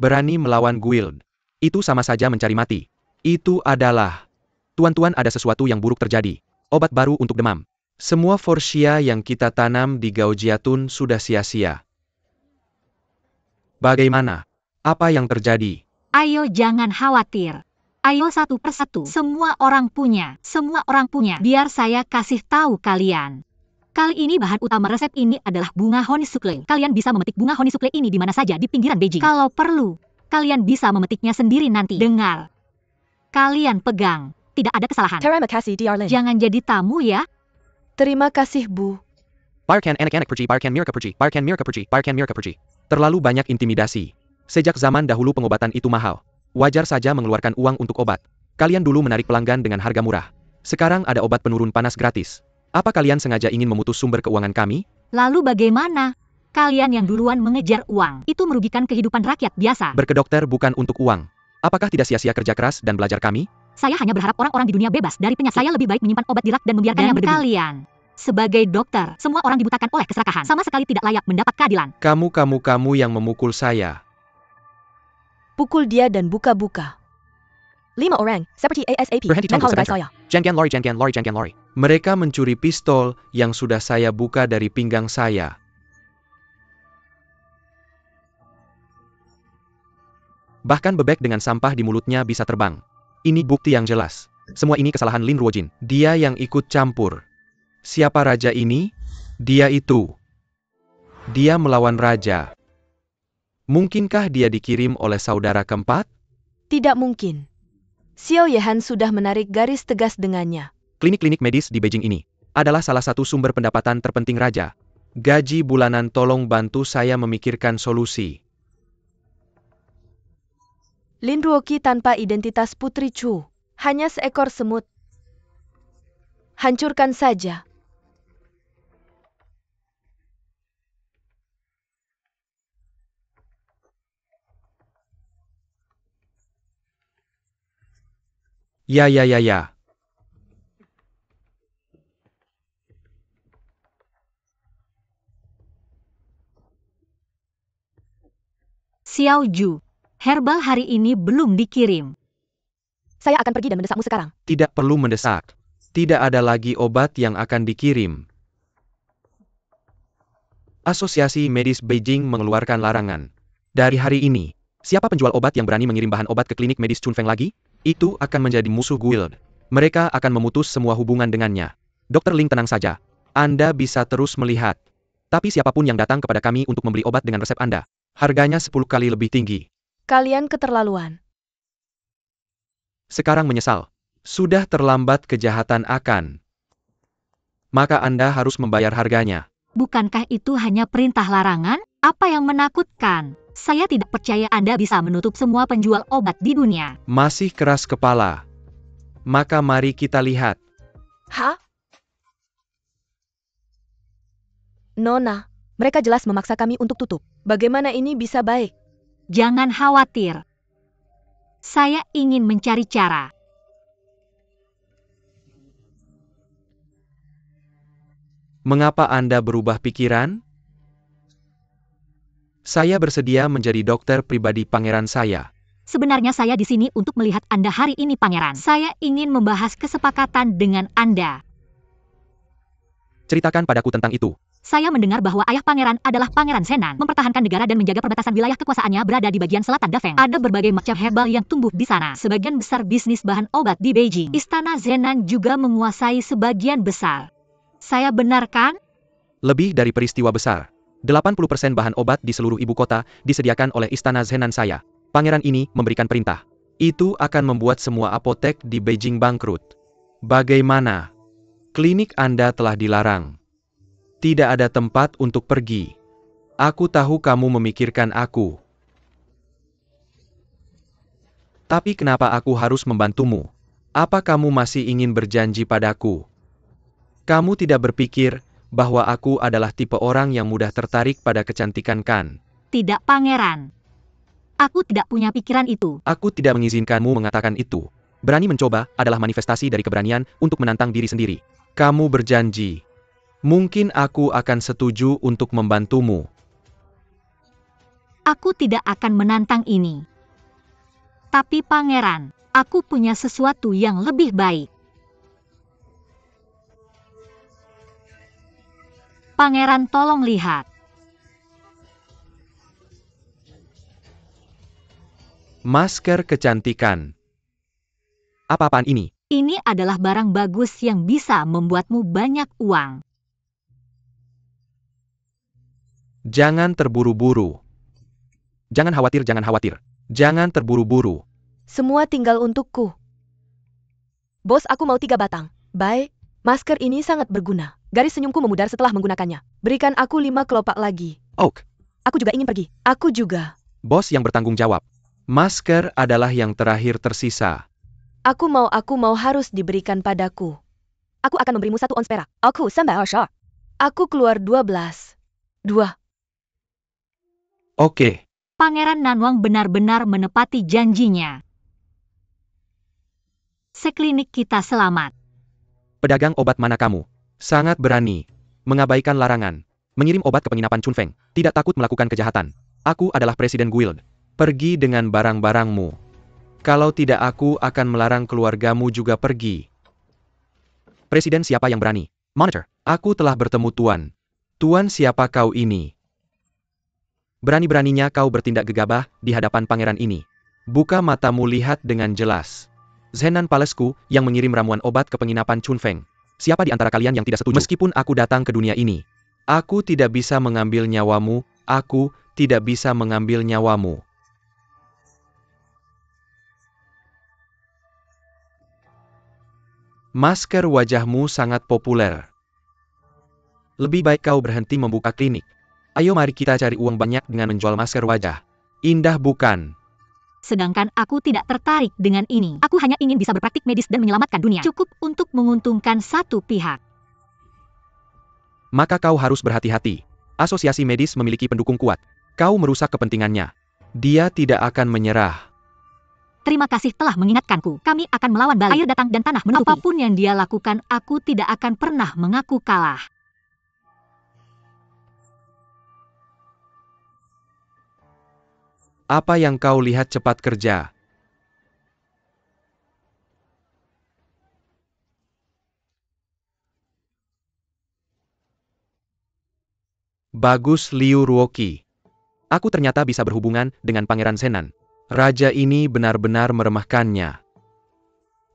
Berani melawan guild. Itu sama saja mencari mati. Itu adalah... Tuan-tuan, ada sesuatu yang buruk terjadi. Obat baru untuk demam. Semua Forsia yang kita tanam di Gaojiatun sudah sia-sia. Bagaimana? Apa yang terjadi? Ayo jangan khawatir. Ayo satu persatu. Semua orang punya. Biar saya kasih tahu kalian. Kali ini bahan utama resep ini adalah bunga honeysuckle. Kalian bisa memetik bunga honeysuckle ini di mana saja di pinggiran Beijing. Kalau perlu, kalian bisa memetiknya sendiri nanti. Dengar. Kalian pegang. Tidak ada kesalahan. Terima kasih, Darling. Jangan jadi tamu ya. Terima kasih, Bu. Barkan anak-anak pergi, barkan mirka pergi. Terlalu banyak intimidasi. Sejak zaman dahulu pengobatan itu mahal. Wajar saja mengeluarkan uang untuk obat. Kalian dulu menarik pelanggan dengan harga murah. Sekarang ada obat penurun panas gratis. Apa kalian sengaja ingin memutus sumber keuangan kami? Lalu bagaimana? Kalian yang duluan mengejar uang. Itu merugikan kehidupan rakyat biasa. Berkedokter bukan untuk uang. Apakah tidak sia-sia kerja keras dan belajar kami? Saya hanya berharap orang-orang di dunia bebas dari penyakit. Saya lebih baik menyimpan obat di rak dan membiarkannya berdebu. Kalian, sebagai dokter, semua orang dibutakan oleh keserakahan. Sama sekali tidak layak mendapat keadilan. Kamu yang memukul saya. Pukul dia dan buka-buka. 5 orang, seperti ASAP, Berhenti tunggu menghalangi sebentar. saya. Jangan lori. Mereka mencuri pistol yang sudah saya buka dari pinggang saya. Bahkan bebek dengan sampah di mulutnya bisa terbang. Ini bukti yang jelas. Semua ini kesalahan Lin Ruojin. Dia yang ikut campur. Siapa raja ini? Dia itu. Dia melawan raja. Mungkinkah dia dikirim oleh saudara keempat? Tidak mungkin. Xiao Yehan sudah menarik garis tegas dengannya. Klinik-klinik medis di Beijing ini adalah salah satu sumber pendapatan terpenting raja. Gaji bulanan, tolong bantu saya memikirkan solusi. Lin Ruoqi tanpa identitas Putri Chu. Hanya seekor semut. Hancurkan saja. Ya. Xiao Ju, herbal hari ini belum dikirim. Saya akan pergi dan mendesakmu sekarang. Tidak perlu mendesak. Tidak ada lagi obat yang akan dikirim. Asosiasi Medis Beijing mengeluarkan larangan. Dari hari ini, siapa penjual obat yang berani mengirim bahan obat ke klinik medis Chunfeng lagi? Itu akan menjadi musuh guild. Mereka akan memutus semua hubungan dengannya. Dr. Ling, tenang saja. Anda bisa terus melihat. Tapi siapapun yang datang kepada kami untuk membeli obat dengan resep Anda, harganya 10 kali lebih tinggi. Kalian keterlaluan. Sekarang menyesal. Sudah terlambat, kejahatan akan. Maka Anda harus membayar harganya. Bukankah itu hanya perintah larangan? Apa yang menakutkan? Saya tidak percaya Anda bisa menutup semua penjual obat di dunia. Masih keras kepala. Maka mari kita lihat. Hah? Nona, mereka jelas memaksa kami untuk tutup. Bagaimana ini bisa baik? Jangan khawatir. Saya ingin mencari cara. Mengapa Anda berubah pikiran? Saya bersedia menjadi dokter pribadi pangeran saya. Sebenarnya saya di sini untuk melihat Anda hari ini, Pangeran. Saya ingin membahas kesepakatan dengan Anda. Ceritakan padaku tentang itu. Saya mendengar bahwa ayah Pangeran adalah Pangeran Zenan, mempertahankan negara dan menjaga perbatasan wilayah kekuasaannya berada di bagian selatan Dafeng. Ada berbagai macam herbal yang tumbuh di sana. Sebagian besar bisnis bahan obat di Beijing. Istana Zenan juga menguasai sebagian besar. Saya benar kan? Lebih dari peristiwa besar. 80% bahan obat di seluruh ibu kota disediakan oleh Istana Zenan saya. Pangeran ini memberikan perintah. Itu akan membuat semua apotek di Beijing bangkrut. Bagaimana? Klinik Anda telah dilarang. Tidak ada tempat untuk pergi. Aku tahu kamu memikirkan aku. Tapi kenapa aku harus membantumu? Apa kamu masih ingin berjanji padaku? Kamu tidak berpikir bahwa aku adalah tipe orang yang mudah tertarik pada kecantikan, kan? Tidak, Pangeran. Aku tidak punya pikiran itu. Aku tidak mengizinkanmu mengatakan itu. Berani mencoba adalah manifestasi dari keberanian untuk menantang diri sendiri. Kamu berjanji. Mungkin aku akan setuju untuk membantumu. Aku tidak akan menantang ini. Tapi Pangeran, aku punya sesuatu yang lebih baik. Pangeran, tolong lihat. Masker kecantikan. Apa-apaan ini? Ini adalah barang bagus yang bisa membuatmu banyak uang. Jangan terburu-buru. Jangan khawatir, jangan khawatir. Jangan terburu-buru. Semua tinggal untukku. Bos, aku mau 3 batang. Baik, masker ini sangat berguna. Garis senyumku memudar setelah menggunakannya. Berikan aku 5 kelopak lagi. Oak, Aku juga ingin pergi. Aku juga. bos yang bertanggung jawab. Masker adalah yang terakhir tersisa. Aku mau harus diberikan padaku. Aku akan memberimu 1 ons perak. Aku sampai Asha. Aku keluar 12. 2. Oke, Pangeran Nanwang benar-benar menepati janjinya. Seklinik kita selamat. pedagang obat mana kamu? Sangat berani. Mengabaikan larangan. Mengirim obat ke penginapan Chunfeng. Tidak takut melakukan kejahatan. Aku adalah presiden guild. Pergi dengan barang-barangmu. Kalau tidak aku akan melarang keluargamu juga pergi. Presiden siapa yang berani? Monitor, aku telah bertemu Tuan. Tuan siapa kau ini? Berani-beraninya kau bertindak gegabah di hadapan pangeran ini. Buka matamu lihat dengan jelas. Zenan Palesku yang mengirim ramuan obat ke penginapan Chunfeng. Siapa di antara kalian yang tidak setuju? Meskipun aku datang ke dunia ini, aku tidak bisa mengambil nyawamu, aku tidak bisa mengambil nyawamu. Masker wajahmu sangat populer. Lebih baik kau berhenti membuka klinik. Ayo mari kita cari uang banyak dengan menjual masker wajah. Indah bukan? Sedangkan aku tidak tertarik dengan ini. Aku hanya ingin bisa berpraktik medis dan menyelamatkan dunia. Cukup untuk menguntungkan satu pihak. Maka kau harus berhati-hati. Asosiasi medis memiliki pendukung kuat. Kau merusak kepentingannya. Dia tidak akan menyerah. Terima kasih telah mengingatkanku. Kami akan melawan balik. Air datang dan tanah menutupi. Apapun yang dia lakukan, aku tidak akan pernah mengaku kalah. Apa yang kau lihat cepat kerja? Bagus Liu Ruoqi. Aku ternyata bisa berhubungan dengan Pangeran Zenan. Raja ini benar-benar meremehkannya.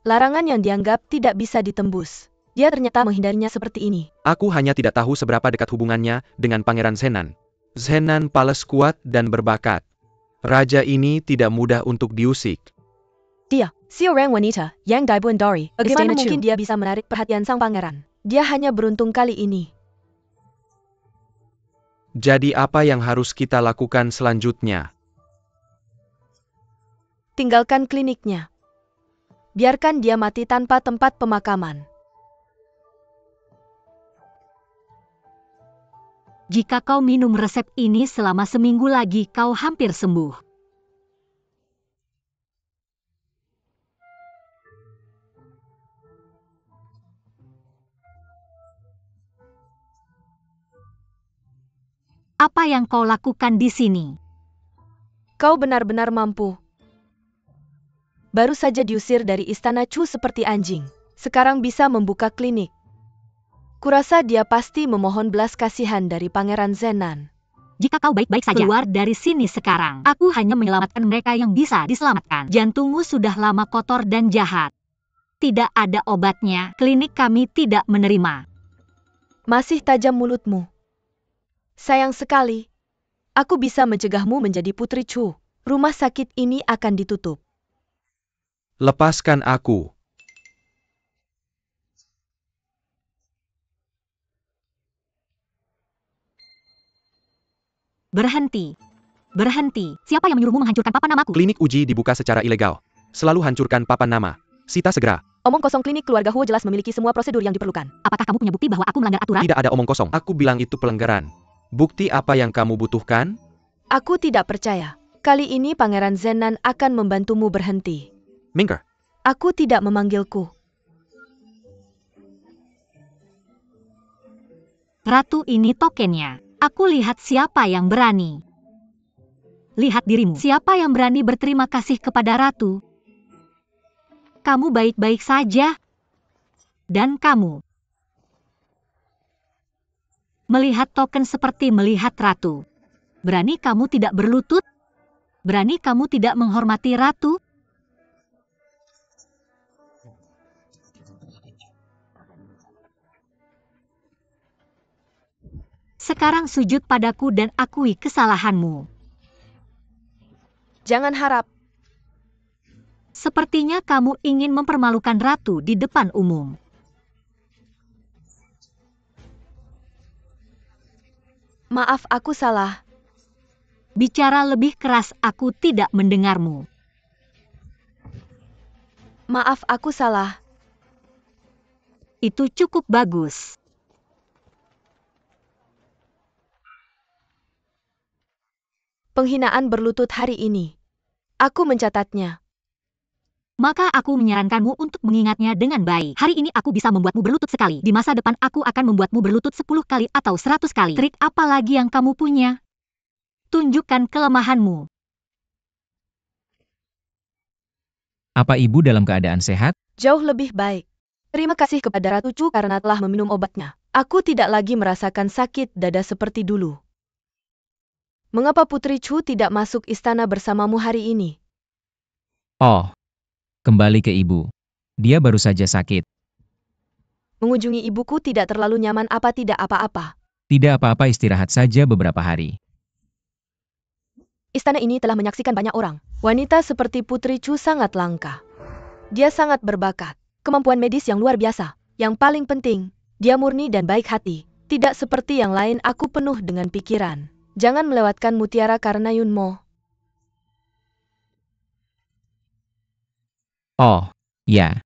Larangan yang dianggap tidak bisa ditembus. Dia ternyata menghindarinya seperti ini. Aku hanya tidak tahu seberapa dekat hubungannya dengan Pangeran Zenan. Zenan Palace kuat dan berbakat. Raja ini tidak mudah untuk diusik. Dia, seorang wanita yang Daibun Dari. Bagaimana mungkin dia bisa menarik perhatian sang pangeran? Dia hanya beruntung kali ini. Jadi apa yang harus kita lakukan selanjutnya? Tinggalkan kliniknya. Biarkan dia mati tanpa tempat pemakaman. Jika kau minum resep ini selama seminggu lagi, kau hampir sembuh. Apa yang kau lakukan di sini? Kau benar-benar mampu. Baru saja diusir dari istana Chu seperti anjing. Sekarang bisa membuka klinik. Kurasa dia pasti memohon belas kasihan dari Pangeran Zenan. Jika kau baik-baik saja, keluar dari sini sekarang. Aku hanya menyelamatkan mereka yang bisa diselamatkan. Jantungmu sudah lama kotor dan jahat. Tidak ada obatnya, klinik kami tidak menerima. Masih tajam mulutmu. Sayang sekali. Aku bisa mencegahmu menjadi putri Chu. Rumah sakit ini akan ditutup. Lepaskan aku. Berhenti. Berhenti. Siapa yang menyuruhmu menghancurkan papan namaku? Klinik uji dibuka secara ilegal. Selalu hancurkan papan nama. Sita segera. Omong kosong, klinik keluarga Huo jelas memiliki semua prosedur yang diperlukan. Apakah kamu punya bukti bahwa aku melanggar aturan? Tidak ada omong kosong. Aku bilang itu pelanggaran. Bukti apa yang kamu butuhkan? Aku tidak percaya. Kali ini Pangeran Zenan akan membantumu berhenti. Minker. Aku tidak memanggilku. Ratu, ini tokennya. Aku lihat siapa yang berani. Lihat dirimu. Siapa yang berani berterima kasih kepada Ratu? Kamu baik-baik saja. Dan kamu. Melihat token seperti melihat Ratu. Berani kamu tidak berlutut? Berani kamu tidak menghormati Ratu? Sekarang sujud padaku dan akui kesalahanmu. Jangan harap. Sepertinya kamu ingin mempermalukan ratu di depan umum. Maaf, aku salah. Bicara lebih keras, aku tidak mendengarmu. Maaf, aku salah. Itu cukup bagus. Penghinaan berlutut hari ini. Aku mencatatnya. Maka aku menyarankanmu untuk mengingatnya dengan baik. Hari ini aku bisa membuatmu berlutut sekali. Di masa depan aku akan membuatmu berlutut 10 kali atau 100 kali. Trik apa lagi yang kamu punya? Tunjukkan kelemahanmu. Apa ibu dalam keadaan sehat? Jauh lebih baik. Terima kasih kepada Ratu Chu karena telah meminum obatnya. Aku tidak lagi merasakan sakit dada seperti dulu. Mengapa Putri Chu tidak masuk istana bersamamu hari ini? Oh, kembali ke ibu. Dia baru saja sakit. Mengunjungi ibuku tidak terlalu nyaman apa tidak apa-apa. Tidak apa-apa, istirahat saja beberapa hari. Istana ini telah menyaksikan banyak orang. Wanita seperti Putri Chu sangat langka. Dia sangat berbakat. Kemampuan medis yang luar biasa. Yang paling penting, dia murni dan baik hati. Tidak seperti yang lain, aku penuh dengan pikiran. Jangan melewatkan mutiara karena Yunmo. Oh, ya.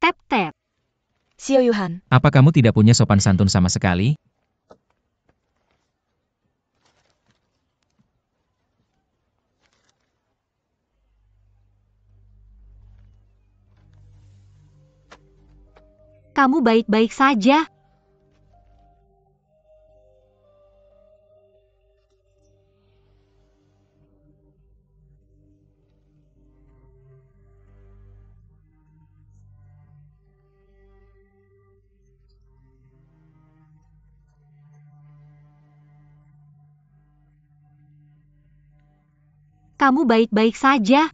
Tap-tap. Xiao Yuhan, Apa kamu tidak punya sopan santun sama sekali? Kamu baik-baik saja. Kamu baik-baik saja.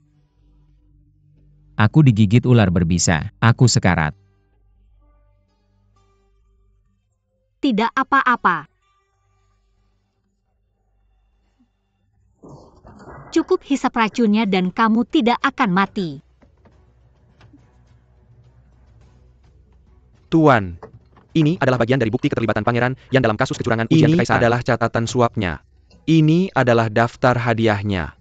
Aku digigit ular berbisa. Aku sekarat. Tidak apa-apa. Cukup hisap racunnya dan kamu tidak akan mati. Tuan, ini adalah bagian dari bukti keterlibatan pangeran yang dalam kasus kecurangan ujian kekaisaran. Ini adalah catatan suapnya. Ini adalah daftar hadiahnya.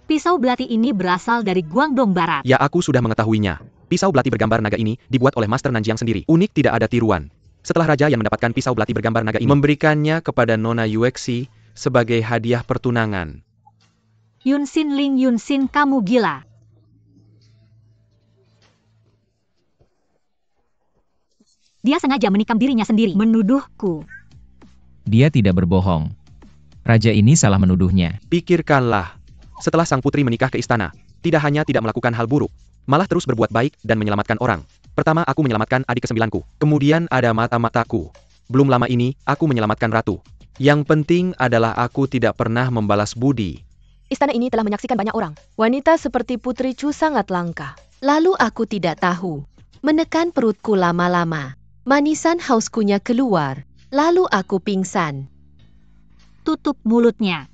Pisau belati ini berasal dari Guangdong Barat. Ya, aku sudah mengetahuinya. Pisau belati bergambar naga ini dibuat oleh Master Nanjiang sendiri. Unik, tidak ada tiruan. Setelah raja yang mendapatkan pisau belati bergambar naga ini memberikannya kepada Nona Yuexi sebagai hadiah pertunangan. Yunxin Ling Yunxin, kamu gila. Dia sengaja menikam dirinya sendiri, menuduhku. Dia tidak berbohong. Raja ini salah menuduhnya. Pikirkanlah. Setelah sang putri menikah ke istana, tidak hanya tidak melakukan hal buruk, malah terus berbuat baik dan menyelamatkan orang. Pertama aku menyelamatkan adik kesembilanku, kemudian ada mata-mataku. Belum lama ini, aku menyelamatkan ratu. Yang penting adalah aku tidak pernah membalas budi. istana ini telah menyaksikan banyak orang. Wanita seperti Putri Chu sangat langka. Lalu aku tidak tahu. Menekan perutku lama-lama. Manisan hauskunya keluar. Lalu aku pingsan. Tutup mulutnya.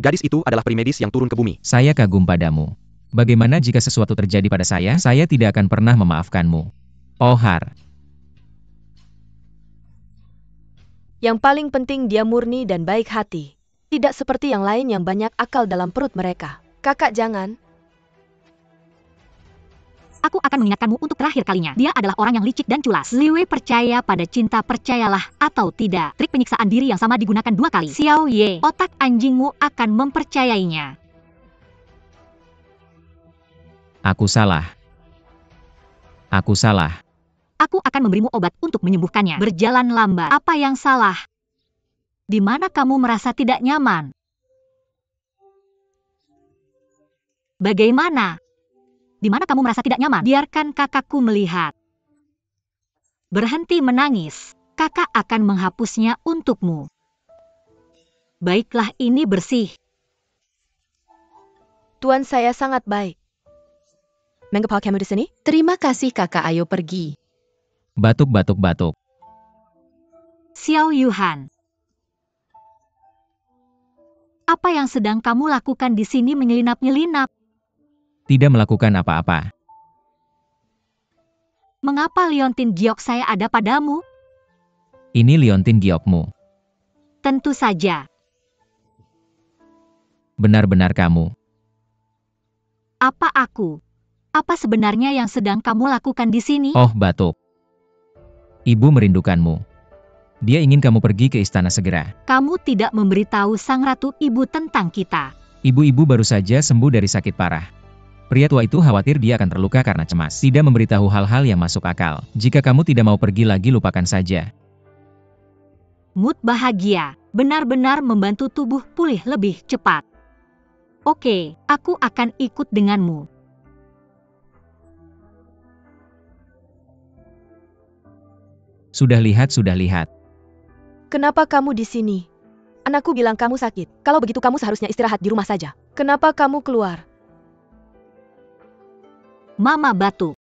Gadis itu adalah peri medis yang turun ke bumi. Saya kagum padamu. Bagaimana jika sesuatu terjadi pada saya tidak akan pernah memaafkanmu. Ohar. Yang paling penting dia murni dan baik hati. Tidak seperti yang lain yang banyak akal dalam perut mereka. Kakak jangan. aku akan mengingatkanmu untuk terakhir kalinya. Dia adalah orang yang licik dan culas. Liwei percaya pada cinta, percayalah atau tidak. Trik penyiksaan diri yang sama digunakan 2 kali. Xiao Ye, otak anjingmu akan mempercayainya. Aku salah. Aku salah. Aku akan memberimu obat untuk menyembuhkannya. Berjalan lambat. Apa yang salah? Di mana kamu merasa tidak nyaman? Bagaimana? Di mana kamu merasa tidak nyaman? Biarkan kakakku melihat. Berhenti menangis. Kakak akan menghapusnya untukmu. Baiklah, ini bersih. Tuan saya sangat baik. Mengapa kamu di sini? Terima kasih kakak, ayo pergi. Batuk, batuk, batuk. Xiao Yuhan. Apa yang sedang kamu lakukan di sini menyelinap-nyelinap? Tidak melakukan apa-apa. Mengapa liontin giok saya ada padamu? Ini liontin giokmu. Tentu saja. Benar-benar kamu. Apa aku? Apa sebenarnya yang sedang kamu lakukan di sini? Oh, batuk. Ibu merindukanmu. Dia ingin kamu pergi ke istana segera. Kamu tidak memberitahu sang ratu ibu tentang kita. Ibu-ibu baru saja sembuh dari sakit parah. Pria tua itu khawatir dia akan terluka karena cemas. Tidak memberitahu hal-hal yang masuk akal. Jika kamu tidak mau pergi lagi, lupakan saja. Mood bahagia, benar-benar membantu tubuh pulih lebih cepat. Oke, aku akan ikut denganmu. Sudah lihat, sudah lihat. Kenapa kamu di sini? Anakku bilang kamu sakit. Kalau begitu kamu seharusnya istirahat di rumah saja. Kenapa kamu keluar? Mama batuk.